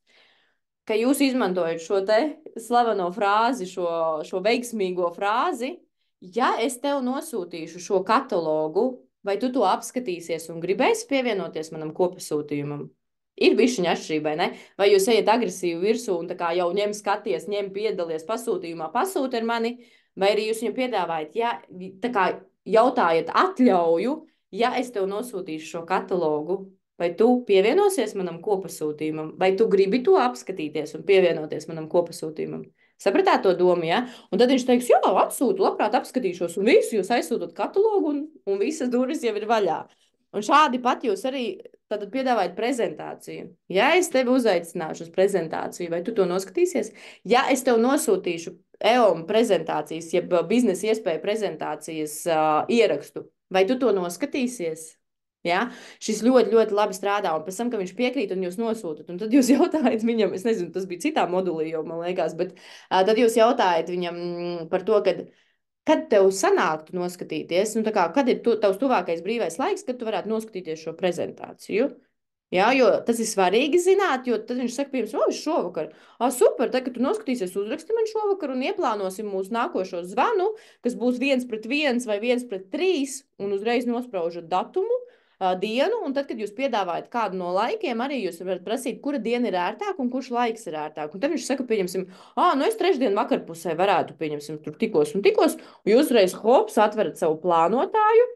ka jūs izmantojat šo te slaveno frāzi, šo veiksmīgo frāzi, ja es tev nosūtīšu šo katalogu, vai tu to apskatīsies un gribēsi pievienoties manam kopasūtījumam? Ir bišķiņa atšķirība, ne? Vai jūs ejat agresīvi virsū un tā kā jau ņem skaties, ņem piedalies pasūtījumā, pasūti ar mani, vai arī jūs viņam piedāvājat, ja tā kā jautājat atļauju, ja es tev nosūtīšu šo katalogu, vai tu pievienosies manam kopasūtījumam, vai tu gribi to apskatīties un pievienoties manam kopasūtījumam? Sapratāt to domu, ja? Un tad viņš teiks, jā, atsūtu, labprāt apskatīšos, un visu jūs aizsūtat katalogu, un visas durvis jau ir vaļā. Un šādi pat jūs arī tad piedāvājat prezentāciju. Ja es tevi uzaicināšu uz prezentāciju, vai tu to noskatīsies? Ja es tev nosūtīšu EOM prezentācijas, jeb biznesa iespēju prezentācijas ierakstu, vai tu to noskatīsies? Ja? Šis ļoti, ļoti labi strādā, un pēc tam, ka viņš piekrīt un jūs nosūtat, un tad jūs jautājat viņam, es nezinu, tas bija citā modulī jau, man liekas, bet tad jūs jautājat viņam par to, kad tev sanāktu noskatīties, nu tā kā, kad ir tavs tuvākais brīvais laiks, kad tu varētu noskatīties šo prezentāciju. Jā, jo tas ir svarīgi zināt, jo tad viņš saka, piemēram, šovakar, super, tad, kad tu noskatīsies, uzraksti man šovakar un ieplānosim mūsu nākošo zvanu, kas būs 1-1 vai 1-3, un uzreiz nospraužat datumu, dienu, un tad, kad jūs piedāvājat kādu no laikiem, arī jūs varat prasīt, kura diena ir ērtāk un kurš laiks ir ērtāk. Un tad viņš saka, pieņemsim, nu es trešdien vakarpusē varētu, pieņemsim, tur tikos, un jūs uzreiz hops atverat savu plānotāju,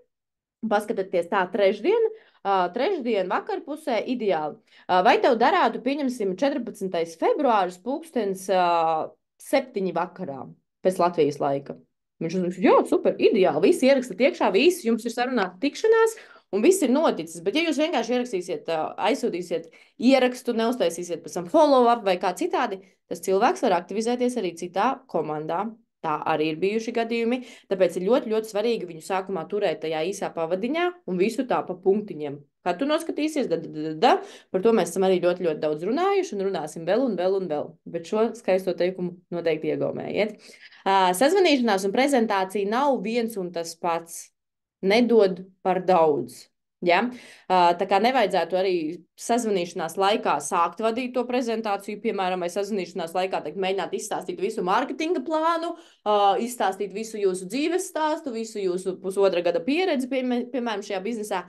paskatieties tā trešdien, Trešdien vakarpusē ideāli. Vai tev darētu, pieņemsim, 14. februāris pulkstens 7 vakarā pēc Latvijas laika? Viņš uzraksta, jā, super, ideāli. Visi ierakstat iekšā, visi jums ir sarunāta tikšanās, un viss ir noticis. Bet, ja jūs vienkārši ierakstīsiet, aizsūtīsiet ierakstu, neuztaisīsiet pēc tam follow-up vai kā citādi, tas cilvēks var aktivizēties arī citā komandā. Tā arī ir bijuši gadījumi. Tāpēc ir ļoti, ļoti svarīgi viņu sākumā turēt tajā īsā pavadiņā un visu tā pa punktiņiem. Kā tu noskatīsies, par to mēs esam arī ļoti, ļoti daudz runājuši un runāsim vēl un vēl un vēl. Bet šo skaisto teikumu noteikti iegaumējiet. Sazvanīšanās un prezentācija nav viens un tas pats. Nedod par daudz. Ja? Tā kā nevajadzētu arī sazvanīšanās laikā sākt vadīt to prezentāciju, piemēram, vai sazvanīšanās laikā mēģināt izstāstīt visu mārketinga plānu, izstāstīt visu jūsu dzīves stāstu, visu jūsu pusotra gada pieredzi, piemēram, šajā biznesā.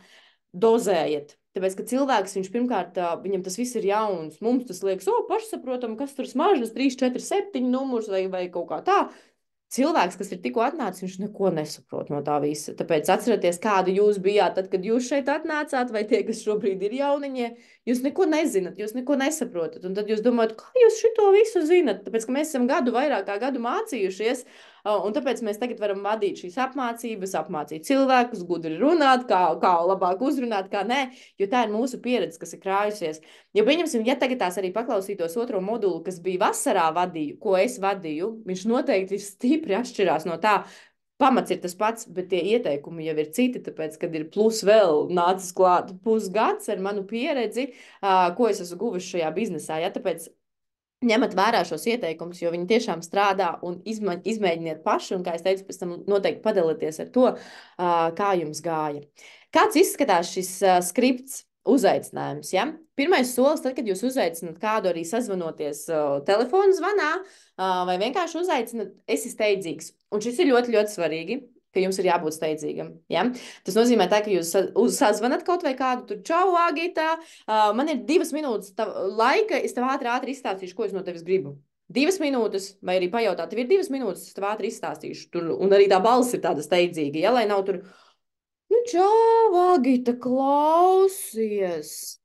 Dozējiet. Tāpēc, ka cilvēks, viņš pirmkārt, viņam tas viss ir jauns. Mums tas liekas, pašsaprotam, kas tur smaržas, 3, 4, 7 numurs vai kaut kā tā. Cilvēks, kas ir tikko atnācis, viņš neko nesaprot no tā visa. Tāpēc atcerieties, kādi jūs bijāt, tad, kad jūs šeit atnācāt, vai tie, kas šobrīd ir jauniņie, jūs neko nezināt, jūs neko nesaprotat. Un tad jūs domājat, kā jūs šito visu zinat? Tāpēc, ka mēs esam vairāk kā gadu mācījušies, un tāpēc mēs tagad varam vadīt šīs apmācības, apmācīt cilvēkus, gudri runāt, kā labāk uzrunāt, kā nē, jo tā ir mūsu pieredze, kas ir krājusies. Jo pieņemsim, ja tagad tās arī paklausītos otro modulu, kas bija vasarā vadīju, ko es vadīju, viņš noteikti stipri atšķirās no tā. Pamats ir tas pats, bet tie ieteikumi jau ir citi, tāpēc, kad ir plus vēl nācis klāt pusgads ar manu pieredzi, ko es esmu guvis šajā biznesā. Ja? Tāpēc ņemat vērā šos ieteikumus, jo viņi tiešām strādā un izmēģiniet paši, un, kā es teicu, pēc tam noteikti padalieties ar to, kā jums gāja. Kāds izskatās šis skripts uzaicinājums? Ja? Pirmais solis, tad, kad jūs uzaicināt kādu arī sazvanoties telefonu zvanā, vai vienkārši uzaicināt, esi steidzīgs. Un šis ir ļoti, ļoti svarīgi, ka jums ir jābūt steidzīgam. Ja? Tas nozīmē tā, ka jūs sazvanat kaut vai kādu, tur čau, Agita, man ir 2 minūtes laika, es tev ātri izstāstīšu, ko es no tevis gribu. 2 minūtes, vai arī pajautāt, tev ir 2 minūtes, es tev ātri izstāstīšu. Tur, un arī tā balss ir tāda steidzīga, ja? Lai nav tur, nu čau, Agita, klausies.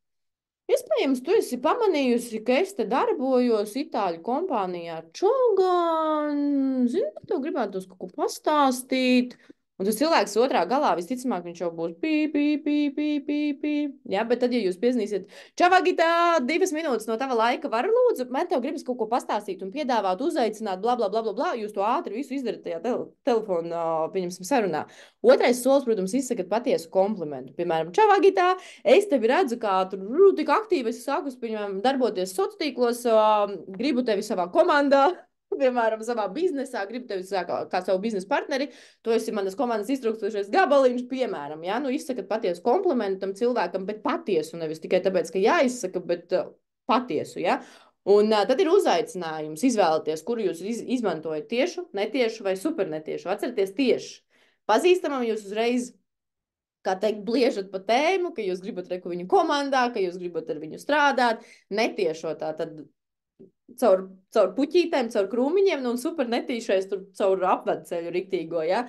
Iespējams, tu esi pamanījusi, ka es te darbojos Itāļu kompānijā Čogan. Zini, ka tev gribētu kaut ko pastāstīt. Un tas cilvēks otrā galā, visticamāk, viņš jau būs pī. Ja, bet tad, ja jūs piezīsiet, čavagitā, 2 minūtes no tava laika var lūdzu, man tev gribas kaut ko pastāstīt un piedāvāt, uzaicināt, bla, bla, bla, bla, bla, jūs to ātri visu izdarat tajā telefona, pieņemsim, sarunā. Otrais solis, protams, izsakat patiesu komplimentu. Piemēram, čavagitā, es tevi redzu, kā tur tik aktīvi esi sākus, piemēram, darboties sociālos tīklos, gribu tevi savā komandā. Piemēram, savā biznesā, gribu tevi kā savu biznesa partneri, tu esi manas komandas iztrūkstošais gabaliņš, piemēram, ja? Nu, izsakat patiesu komplimentu tam cilvēkam, bet patiesu, nevis tikai tāpēc, ka jāizsaka, bet patiesu, ja? Un tad ir uzaicinājums izvēlēties, kuru jūs izmantojat tiešu, netiešu vai supernetiešu. Atcerieties tieši. Pazīstamam jūs uzreiz, kā teikt, bliežat pa tēmu, ka jūs gribat reku viņu komandā, ka jūs gribat ar viņu strādāt, netiešotā, tad caur puķītēm, caur krūmiņiem, nu, un super netīšais tur caur apvedceļu riktīgo, ja?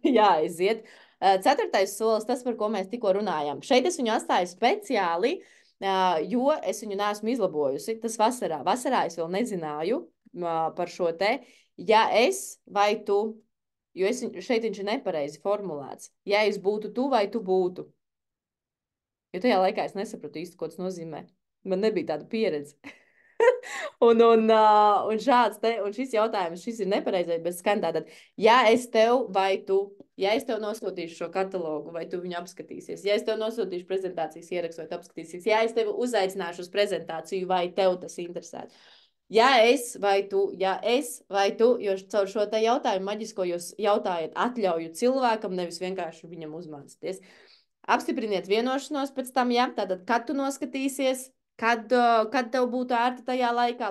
Jāaiziet. 4. solis, tas, par ko mēs tikko runājām. Šeit es viņu atstāju speciāli, jo es viņu neesmu izlabojusi. Tas vasarā. Vasarā es vēl nezināju par šo te. Ja es vai tu, jo šeit viņš ir nepareizi formulēts. Ja es būtu tu vai tu būtu. Jo tajā laikā es nesapratu īsti, ko tas nozīmē. Man nebija tāda pieredze. un šis jautājums, šis ir nepareizais, bet skan tātad, ja es tev vai tu, ja es tev nosūtīšu šo katalogu, vai tu viņu apskatīsies, ja es tev nosūtīšu prezentācijas ierakstu, vai tu apskatīsies, ja es tevi uzaicināšu uz prezentāciju, vai tev tas interesētu. Ja es vai tu, jo caur šo te jautājumu maģisko jūs jautājat atļauju cilvēkam, nevis vienkārši viņam uzmācīties. Apstipriniet vienošanos pēc tam, ja, tātad, kad tu noskatīsies, kad tev būtu ērti tajā laikā,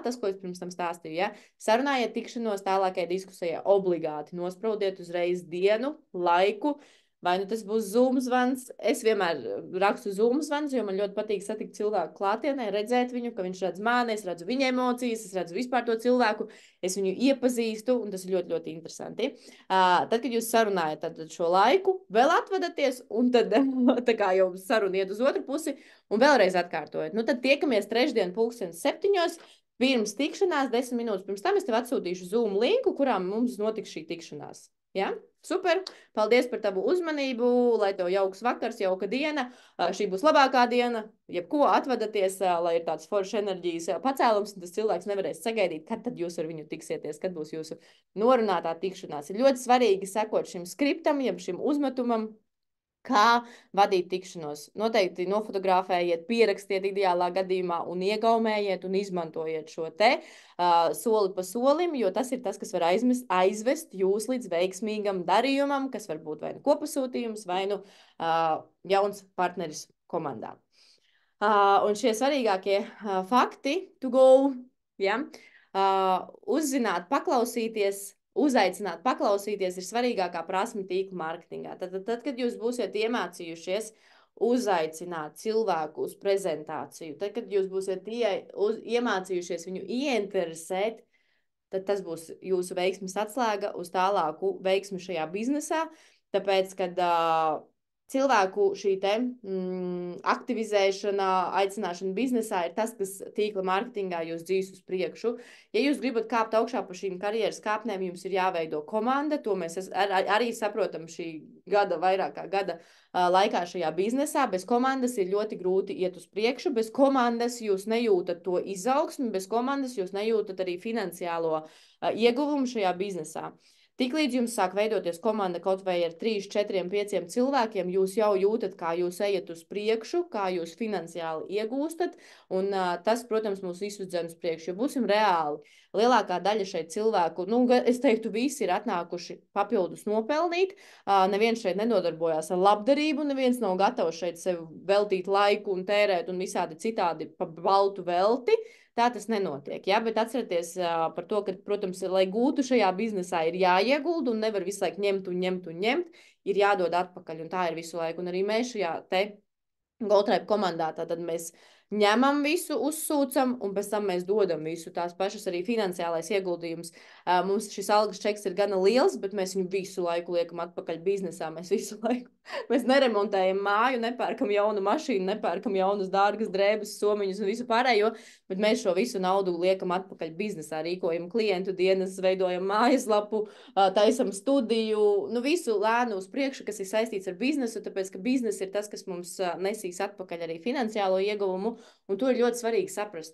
tas, ko es pirms tam stāstīju, ja? Sarunājiet tikšanos tālākai diskusijai obligāti, nospraudiet uzreiz dienu, laiku, vai nu tas būs Zoom zvans. Es vienmēr rakstu Zoom zvans, jo man ļoti patīk satikt cilvēku klātienē, redzēt viņu, ka viņš redz mani, es redzu viņa emocijas, es redzu vispār to cilvēku, es viņu iepazīstu, un tas ir ļoti, ļoti interesanti. Tad, kad jūs sarunājat tad šo laiku, vēl atvadaties, un tad tā kā jau saruna iet uz otru pusi, un vēlreiz atkārtojat. Nu, tad tiekamies trešdien 7:00. Pirms tikšanās, 10 minūtes pirms tam, es tev atsūtīšu Zoom linku, kurā mums notiks šī tikšanās. Ja? Super! Paldies par tavu uzmanību, lai tev jauks vakars, jauka diena. Šī būs labākā diena, jebko atvadaties, lai ir tāds foršs enerģijas pacēlums, un tas cilvēks nevarēs sagaidīt, kad tad jūs ar viņu tiksieties, kad būs jūsu norunātā tikšanās. Ir ļoti svarīgi sekot šim skriptam, jeb šim uzmetumam, kā vadīt tikšanos. Noteikti nofotografējiet, pierakstiet ideālā gadījumā un iegaumējiet un izmantojiet šo te soli pa solim, jo tas ir tas, kas var aizvest jūs līdz veiksmīgam darījumam, kas var būt vai nu kopasūtījums, vai nu jauns partneris komandā. Un šie svarīgākie fakti to go, ja? Uzzināt, paklausīties, uzaicināt, paklausīties ir svarīgākā prasme tīkla mārketingā. Tad, kad jūs būsiet iemācījušies uzaicināt cilvēku uz prezentāciju, tad, kad jūs būsiet iemācījušies viņu ieinteresēt, tad tas būs jūsu veiksmes atslēga uz tālāku veiksmi šajā biznesā. Tāpēc, kad cilvēku šī te aktivizēšana, aicināšana biznesā ir tas, kas tīkla mārketingā jūs dzīs uz priekšu. Ja jūs gribat kāpt augšā pa šīm karjeras kāpnēm, jums ir jāveido komanda. To mēs arī saprotam šī gada, vairāk kā gada laikā šajā biznesā. Bez komandas ir ļoti grūti iet uz priekšu. Bez komandas jūs nejūtat to izaugsmi, bez komandas jūs nejūtat arī finansiālo ieguvumu šajā biznesā. Tiklīdz jums sāk veidoties komanda kaut vai ar 3, 4, 5 cilvēkiem, jūs jau jūtat, kā jūs ejat uz priekšu, kā jūs finansiāli iegūstat, un tas, protams, mūs visus dzen uz priekšu, jo būsim reāli. Lielākā daļa šeit cilvēku, nu, es teiktu, visi ir atnākuši papildus nopelnīt, neviens šeit nedodarbojās ar labdarību, neviens nav gatavs šeit sev veltīt laiku un tērēt un visādi citādi pa baltu velti. Tā tas nenotiek, ja? Bet atcerieties par to, ka, protams, lai gūtu šajā biznesā, ir jāiegulda un nevar visu laiku ņemt un ņemt un ņemt, ir jādod atpakaļ, un tā ir visu laiku. Un arī mēs šajā te GoTribe komandā, tātad mēs ņemam visu, uzsūcam, un pēc tam mēs dodam visu. Tās pašas arī finansiālais ieguldījums. Mums šis algas čeks ir gana liels, bet mēs viņu visu laiku liekam atpakaļ biznesā. Mēs visu laiku, mēs neremontējam māju, nepērkam jaunu mašīnu, nepērkam jaunas dārgas drēbes, somiņus un visu pārējo, bet mēs šo visu naudu liekam atpakaļ biznesā, rīkojam klientu dienas, veidojam mājaslapu, taisam studiju, nu visu lēnu uz priekšu, kas ir saistīts ar biznesu, tāpēc, ka biznes ir tas, kas mums nesīs atpakaļ arī finansiālo ieguvumu. Un to ir ļoti svarīgi saprast.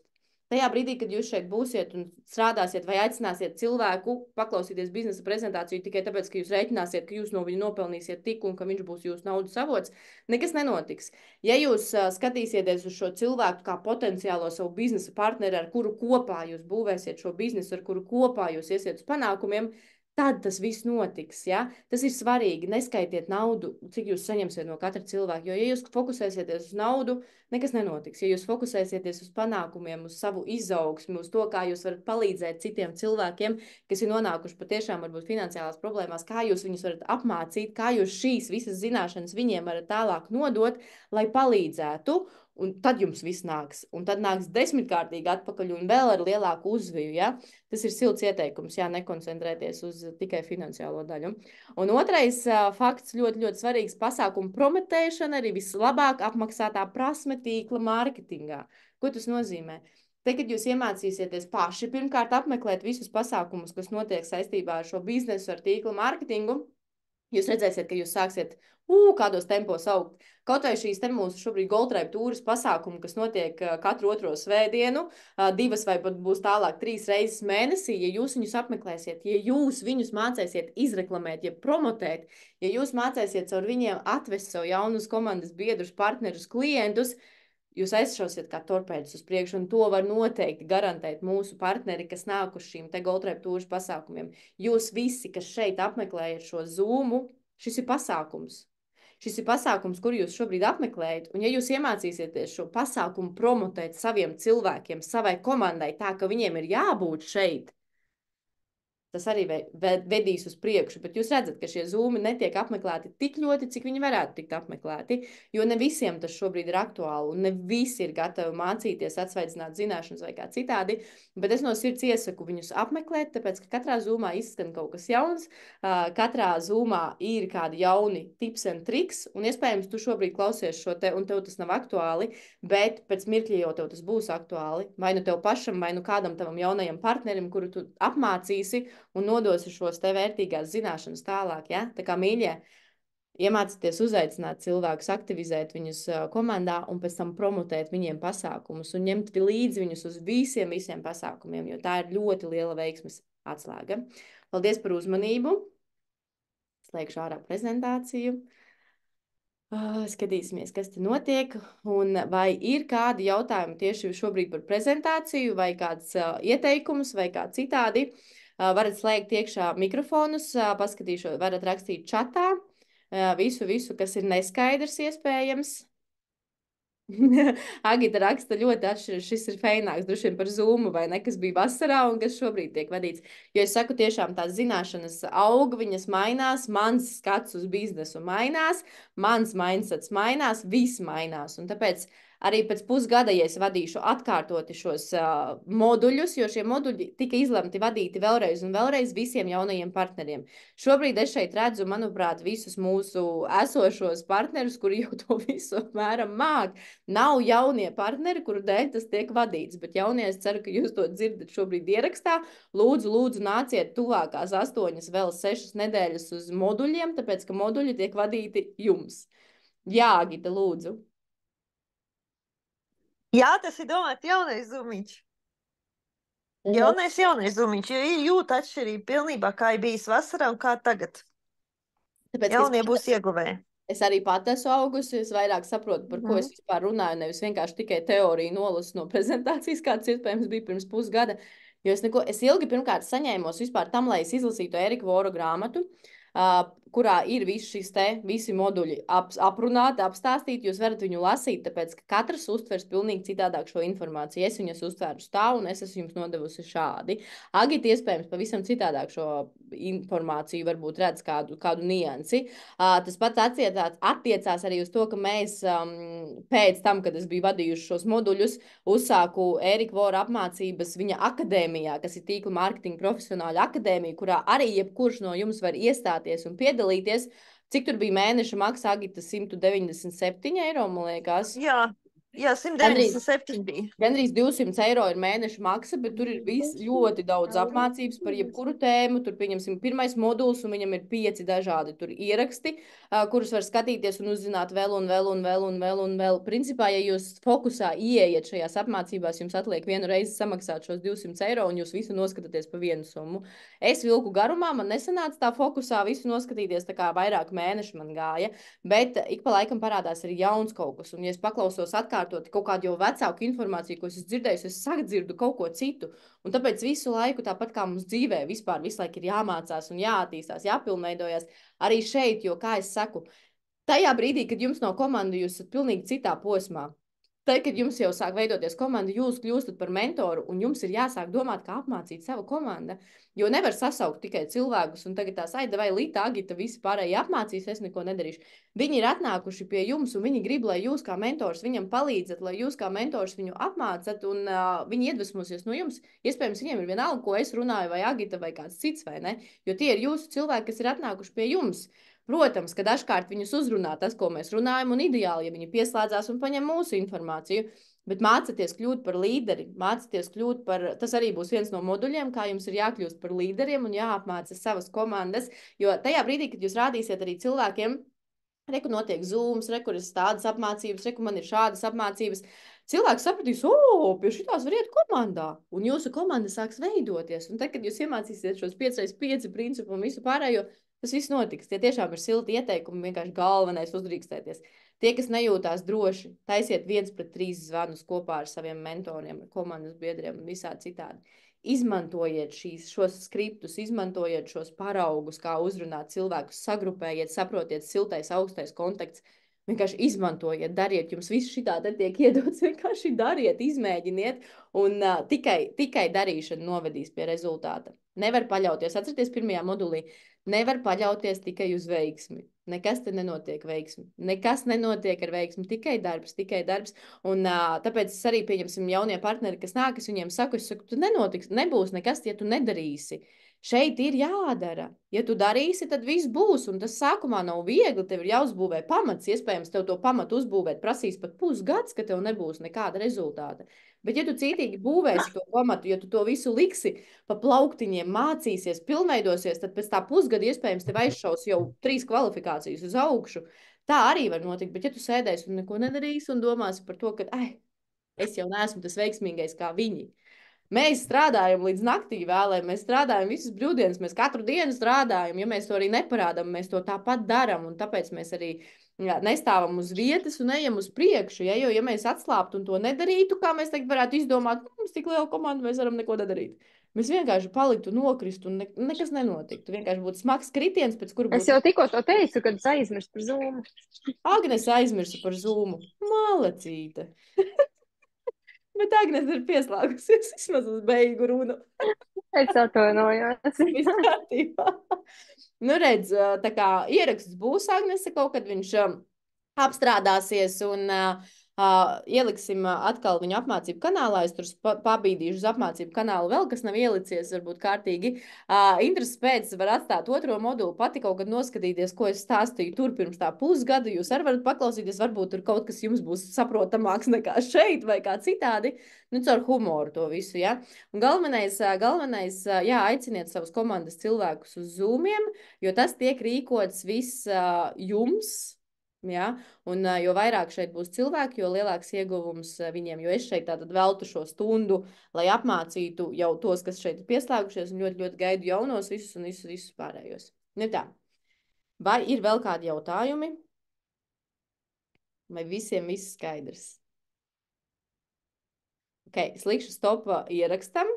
Tajā brīdī, kad jūs šeit būsiet un strādāsiet vai aicināsiet cilvēku paklausīties biznesa prezentāciju tikai tāpēc, ka jūs rēķināsiet, ka jūs no viņa nopelnīsiet tik un ka viņš būs jūsu naudas avots, nekas nenotiks. Ja jūs skatīsieties uz šo cilvēku kā potenciālo savu biznesa partneri, ar kuru kopā jūs būvēsiet šo biznesu, ar kuru kopā jūs iesiet uz panākumiem, tad tas viss notiks, ja? Tas ir svarīgi. Neskaitiet naudu, cik jūs saņemsiet no katra cilvēka, jo, ja jūs fokusēsieties uz naudu, nekas nenotiks. Ja jūs fokusēsieties uz panākumiem, uz savu izaugsmi, uz to, kā jūs varat palīdzēt citiem cilvēkiem, kas ir nonākuši patiešām varbūt finansiālās problēmās, kā jūs viņus varat apmācīt, kā jūs šīs visas zināšanas viņiem varat tālāk nodot, lai palīdzētu, un tad jums viss nāks. Un tad nāks 10-kārtīgi atpakaļ un vēl ar lielāku uzviju, ja? Tas ir silts ieteikums, jā, nekoncentrēties uz tikai finansiālo daļu. Un otrais fakts, ļoti, ļoti svarīgs, pasākumu prometēšana arī vislabāk apmaksātā prasme tīkla mārketingā. Ko tas nozīmē? Te, kad jūs iemācīsieties paši pirmkārt apmeklēt visus pasākumus, kas notiek saistībā ar šo biznesu, ar tīkla mārketingu, jūs redzēsiet, ka jūs sāksiet kādos tempos augt. Kaut vai šīs te mūsu šobrīd GoTribe tūras pasākumi, kas notiek katru otro svētdienu, 2 vai pat būs tālāk 3 reizes mēnesī, ja jūs viņus apmeklēsiet, ja jūs viņus mācēsiet izreklamēt, ja promotēt, ja jūs mācēsiet caur viņiem atvest savu jaunus komandas biedrus, partnerus, klientus, jūs aizšausiet kā torpēdus uz priekšu, un to var noteikti garantēt mūsu partneri, kas nāk uz šīm te GoTribe tūras pasākumiem. Jūs visi, kas šeit apmeklējat šo Zoomu, šis ir pasākums. Šis ir pasākums, kur jūs šobrīd apmeklējat, un ja jūs iemācīsieties šo pasākumu promotēt saviem cilvēkiem, savai komandai tā, ka viņiem ir jābūt šeit, tas arī vedīs uz priekšu. Bet jūs redzat, ka šie zūmi netiek apmeklēti tik ļoti, cik viņi varētu tikt apmeklēti, jo ne visiem tas šobrīd ir aktuāli, un ne visi ir gatavi mācīties, atsvaidzināt zināšanas vai kā citādi. Bet es no sirds iesaku viņus apmeklēt, tāpēc, ka katrā zūmā izskan kaut kas jauns, katrā zūmā ir kādi jauni tips un triks, un iespējams, tu šobrīd klausies šo te, un tev tas nav aktuāli, bet pēc mirkļa jau tev tas būs aktuāli. Vai nu tev pašam, vai nu kādam tavam jaunajam partnerim, kuru tu apmācīsi, un nodosi šos te vērtīgās zināšanas tālāk. Ja? Tā kā mīļie, iemācieties uzaicināt cilvēkus, aktivizēt viņus komandā un pēc tam promotēt viņiem pasākumus un ņemt līdzi viņus uz visiem pasākumiem, jo tā ir ļoti liela veiksmes atslēga. Paldies par uzmanību. Slēgšu ārā prezentāciju. Skatīsimies, kas te notiek, un vai ir kādi jautājumi tieši šobrīd par prezentāciju, vai kāds ieteikums, vai kā citādi. Varat slēgt iekšā mikrofonus, paskatīšu, varat rakstīt čatā visu, kas ir neskaidrs iespējams. Agita raksta ļoti atšķirīgi, šis ir feināks, droši vien par Zoomu vai ne, kas bija vasarā un kas šobrīd tiek vadīts. Jo es saku, tiešām tās zināšanas auga, viņas mainās, mans skats uz biznesu mainās, mans mindsets mainās, viss mainās. Un tāpēc arī pēc pusgada, ja es vadīšu atkārtoti šos moduļus, jo šie moduļi tika izlemti vadīti vēlreiz un vēlreiz visiem jaunajiem partneriem. Šobrīd es šeit redzu, manuprāt, visus mūsu esošos partnerus, kuri jau to visu apmēram māk. Nav jaunie partneri, kuru dēļ tas tiek vadīts, bet jaunie, es ceru, ka jūs to dzirdat šobrīd ierakstā. Lūdzu, nāciet tuvākās 8, vēl 6 nedēļas uz moduļiem, tāpēc, ka moduļi tiek vadīti jums. Jā, Agita, lūdzu. Jā, tas ir domāts jaunais zūmiņš. Jaunais zūmiņš, jo jūt atšķirību pilnībā, kā ir bijis vasarā un kā tagad. Tāpēc, jaunie būs ieguvēji. Es arī pat esmu augusi, es vairāk saprotu, par ko es vispār runāju, nevis vienkārši tikai teoriju nolasu no prezentācijas, kāds iespējams bija pirms pusgada. Jo es ilgi pirmkārt saņēmos vispār tam, lai es izlasītu Erika Vora grāmatu, kurā ir visi moduļi aprunāti, apstāstīti. Jūs varat viņu lasīt, tāpēc, ka katrs uztvers pilnīgi citādāk šo informāciju. Es viņas uztvēru tā, un es esmu jums nodevusi šādi. Agita iespējams pavisam citādāk šo informāciju varbūt redz kādu niansi. Tas pats attiecās arī uz to, ka mēs pēc tam, kad es biju vadījuši šos moduļus, uzsāku Erika Vora apmācības viņa akadēmijā, kas ir tīkla mārketinga profesionāļa akadēmija, kurā arī jebkurš no jums var iestāties un piedalīties. Cik tur bija mēneša maksa, Agita? 197 eiro, man liekas. Jā, 197 bija. Gandrīz 200 eiro ir mēneša maksa, bet tur ir ļoti daudz apmācības par jebkuru tēmu. Tur, pieņemsim, pirmais moduls, un viņam ir 5 dažādi tur ieraksti, kurus var skatīties un uzzināt vēl. Principā, ja jūs fokusā ieejat šajās apmācībās, jums atliek vienu reizi samaksāt šos 200 eiro, un jūs visu noskatāties pa vienu summu. Es vilku garumā, man nesanāca tā fokusā visu noskatīties, tā kā vairāk mēneši man gāja, bet ik pa laikam parādās arī jauns kaut kas, un ja es paklausos atkārtot kaut kādu jau vecāku informāciju, ko es dzirdēju, es sagdzirdu kaut ko citu. Un tāpēc visu laiku, tāpat kā mums dzīvē, vispār visu laiku ir jāmācās un jāattīstās, jāpilnveidojas arī šeit, jo, kā es saku, tajā brīdī, kad jums nav komanda, jūs esat pilnīgi citā posmā. Tad, kad jums jau sāk veidoties komanda, jūs kļūstat par mentoru, un jums ir jāsāk domāt, kā apmācīt savu komandu. Jo nevar sasaukt tikai cilvēkus, un tagad tās vai Līta, Agita, visi pārējie apmācīs, es neko nedarīšu. Viņi ir atnākuši pie jums, un viņi grib, lai jūs kā mentors viņam palīdzat, lai jūs kā mentors viņu apmācat, un viņi iedvesmosies no jums. Iespējams, viņiem ir vienalga, ko es runāju, vai Agita, vai kāds cits, vai ne? Jo tie ir jūsu cilvēki, kas ir atnākuši pie jums. Protams, ka dažkārt viņus uzrunā tas, ko mēs runājam, un ideāli, ja viņi pieslēdzās un paņem mūsu informāciju, bet mācieties kļūt par līderi, mācieties kļūt par, tas arī būs viens no moduļiem, kā jums ir jākļūst par līderiem un jāapmāca savas komandas, jo tajā brīdī, kad jūs rādīsiet arī cilvēkiem, reku notiek Zooms, reku ir tādas apmācības, reku man ir šādas apmācības, cilvēks sapratīs, pie šitās var iet komandā, un jūsu komanda sāks veidoties, un tad, kad jūs iemācīsiet šos 5x5 principu un visu pārējo, tas viss notiks. Tie tiešām ir silti ieteikumi, vienkārši galvenais uzdrīkstēties. Tie, kas nejūtās droši, taisiet 1-3 zvanus kopā ar saviem mentoriem, komandas biedriem un visādi citādi. Izmantojiet šos skriptus, izmantojiet šos paraugus, kā uzrunāt cilvēkus, sagrupējiet, saprotiet siltais, augstais konteksts. Vienkārši izmantojiet, dariet, jums viss šitā te tiek iedots, vienkārši dariet, izmēģiniet, un tikai darīšana novedīs pie rezultāta. Nevar paļauties. Atcerieties, pirmajā modulī. Nevar paļauties tikai uz veiksmi. Nekas te nenotiek veiksmi. Nekas nenotiek ar veiksmi. Tikai darbs, tikai darbs. Un tāpēc es arī pieņemsim jaunie partneri, kas nāk, es viņiem saku, tu nenotiks, nebūs nekas, ja tu nedarīsi. Šeit ir jādara. Ja tu darīsi, tad viss būs. Un tas sākumā nav viegli. Tev ir jāuzbūvē pamats. Iespējams, tev to pamatu uzbūvēt prasīs pat pusgads, ka tev nebūs nekāda rezultāta. Bet, ja tu cītīgi būvēsi to pamatu, ja tu to visu liksi pa plauktiņiem, mācīsies, pilnveidosies, tad pēc tā pusgada iespējams tev aizšaus jau 3 kvalifikācijas uz augšu. Tā arī var notikt. Bet, ja tu sēdēsi un neko nedarīsi un domāsi par to, ka es jau neesmu tas veiksmīgais kā viņi. Mēs strādājam līdz naktī vēlēm, mēs strādājam visas brīvdienas, mēs katru dienu strādājam. Ja mēs to arī neparādām, mēs to tāpat darām. Un tāpēc mēs arī nestāvam uz vietas un ejam uz priekšu. Ja? Jo, ja mēs atslābtu un to nedarītu, kā mēs tagad varētu izdomāt, mums tik liela komanda, mēs varam neko nedarīt. Mēs vienkārši paliktu, nokristu un nekas nenotiktu. Vienkārši būtu smags kritiens, pēc kura Es būtu. jau tikko to teicu, kad es aizmirsu par Zoomu. Agnes aizmirsa par Zoomu. Malacīte. Bet Agnes ir pieslēgusies vismaz uz beigu runu. Es atvainojos. Viss kārtībā. Nu, redz, tā kā ieraksts būs Agnese, kaut kad viņš apstrādāsies un ieliksim atkal viņu apmācību kanālā. Es tur pabīdīšu uz apmācību kanālu vēl, kas nav ielicies, varbūt kārtīgi. Intereses pēc var atstāt otro modulu, pati kaut kad noskatīties, ko es stāstīju tur pirms tā pusgada. Jūs arī varat paklausīties, varbūt tur kaut kas jums būs saprotamāks nekā šeit vai kā citādi. Nu, caur humoru to visu, ja. Un galvenais, jā, aiciniet savus komandas cilvēkus uz Zoomiem, jo tas tiek rīkots viss jums. Ja? Un jo vairāk šeit būs cilvēki, jo lielāks ieguvums viņiem, jo es šeit tātad veltu šo stundu, lai apmācītu jau tos, kas šeit ir pieslēgušies, un ļoti, ļoti gaidu jaunos visus un visus pārējos. Nu tā. Vai ir vēl kādi jautājumi? Vai visiem viss skaidrs? Ok, es likšu stop ierakstam.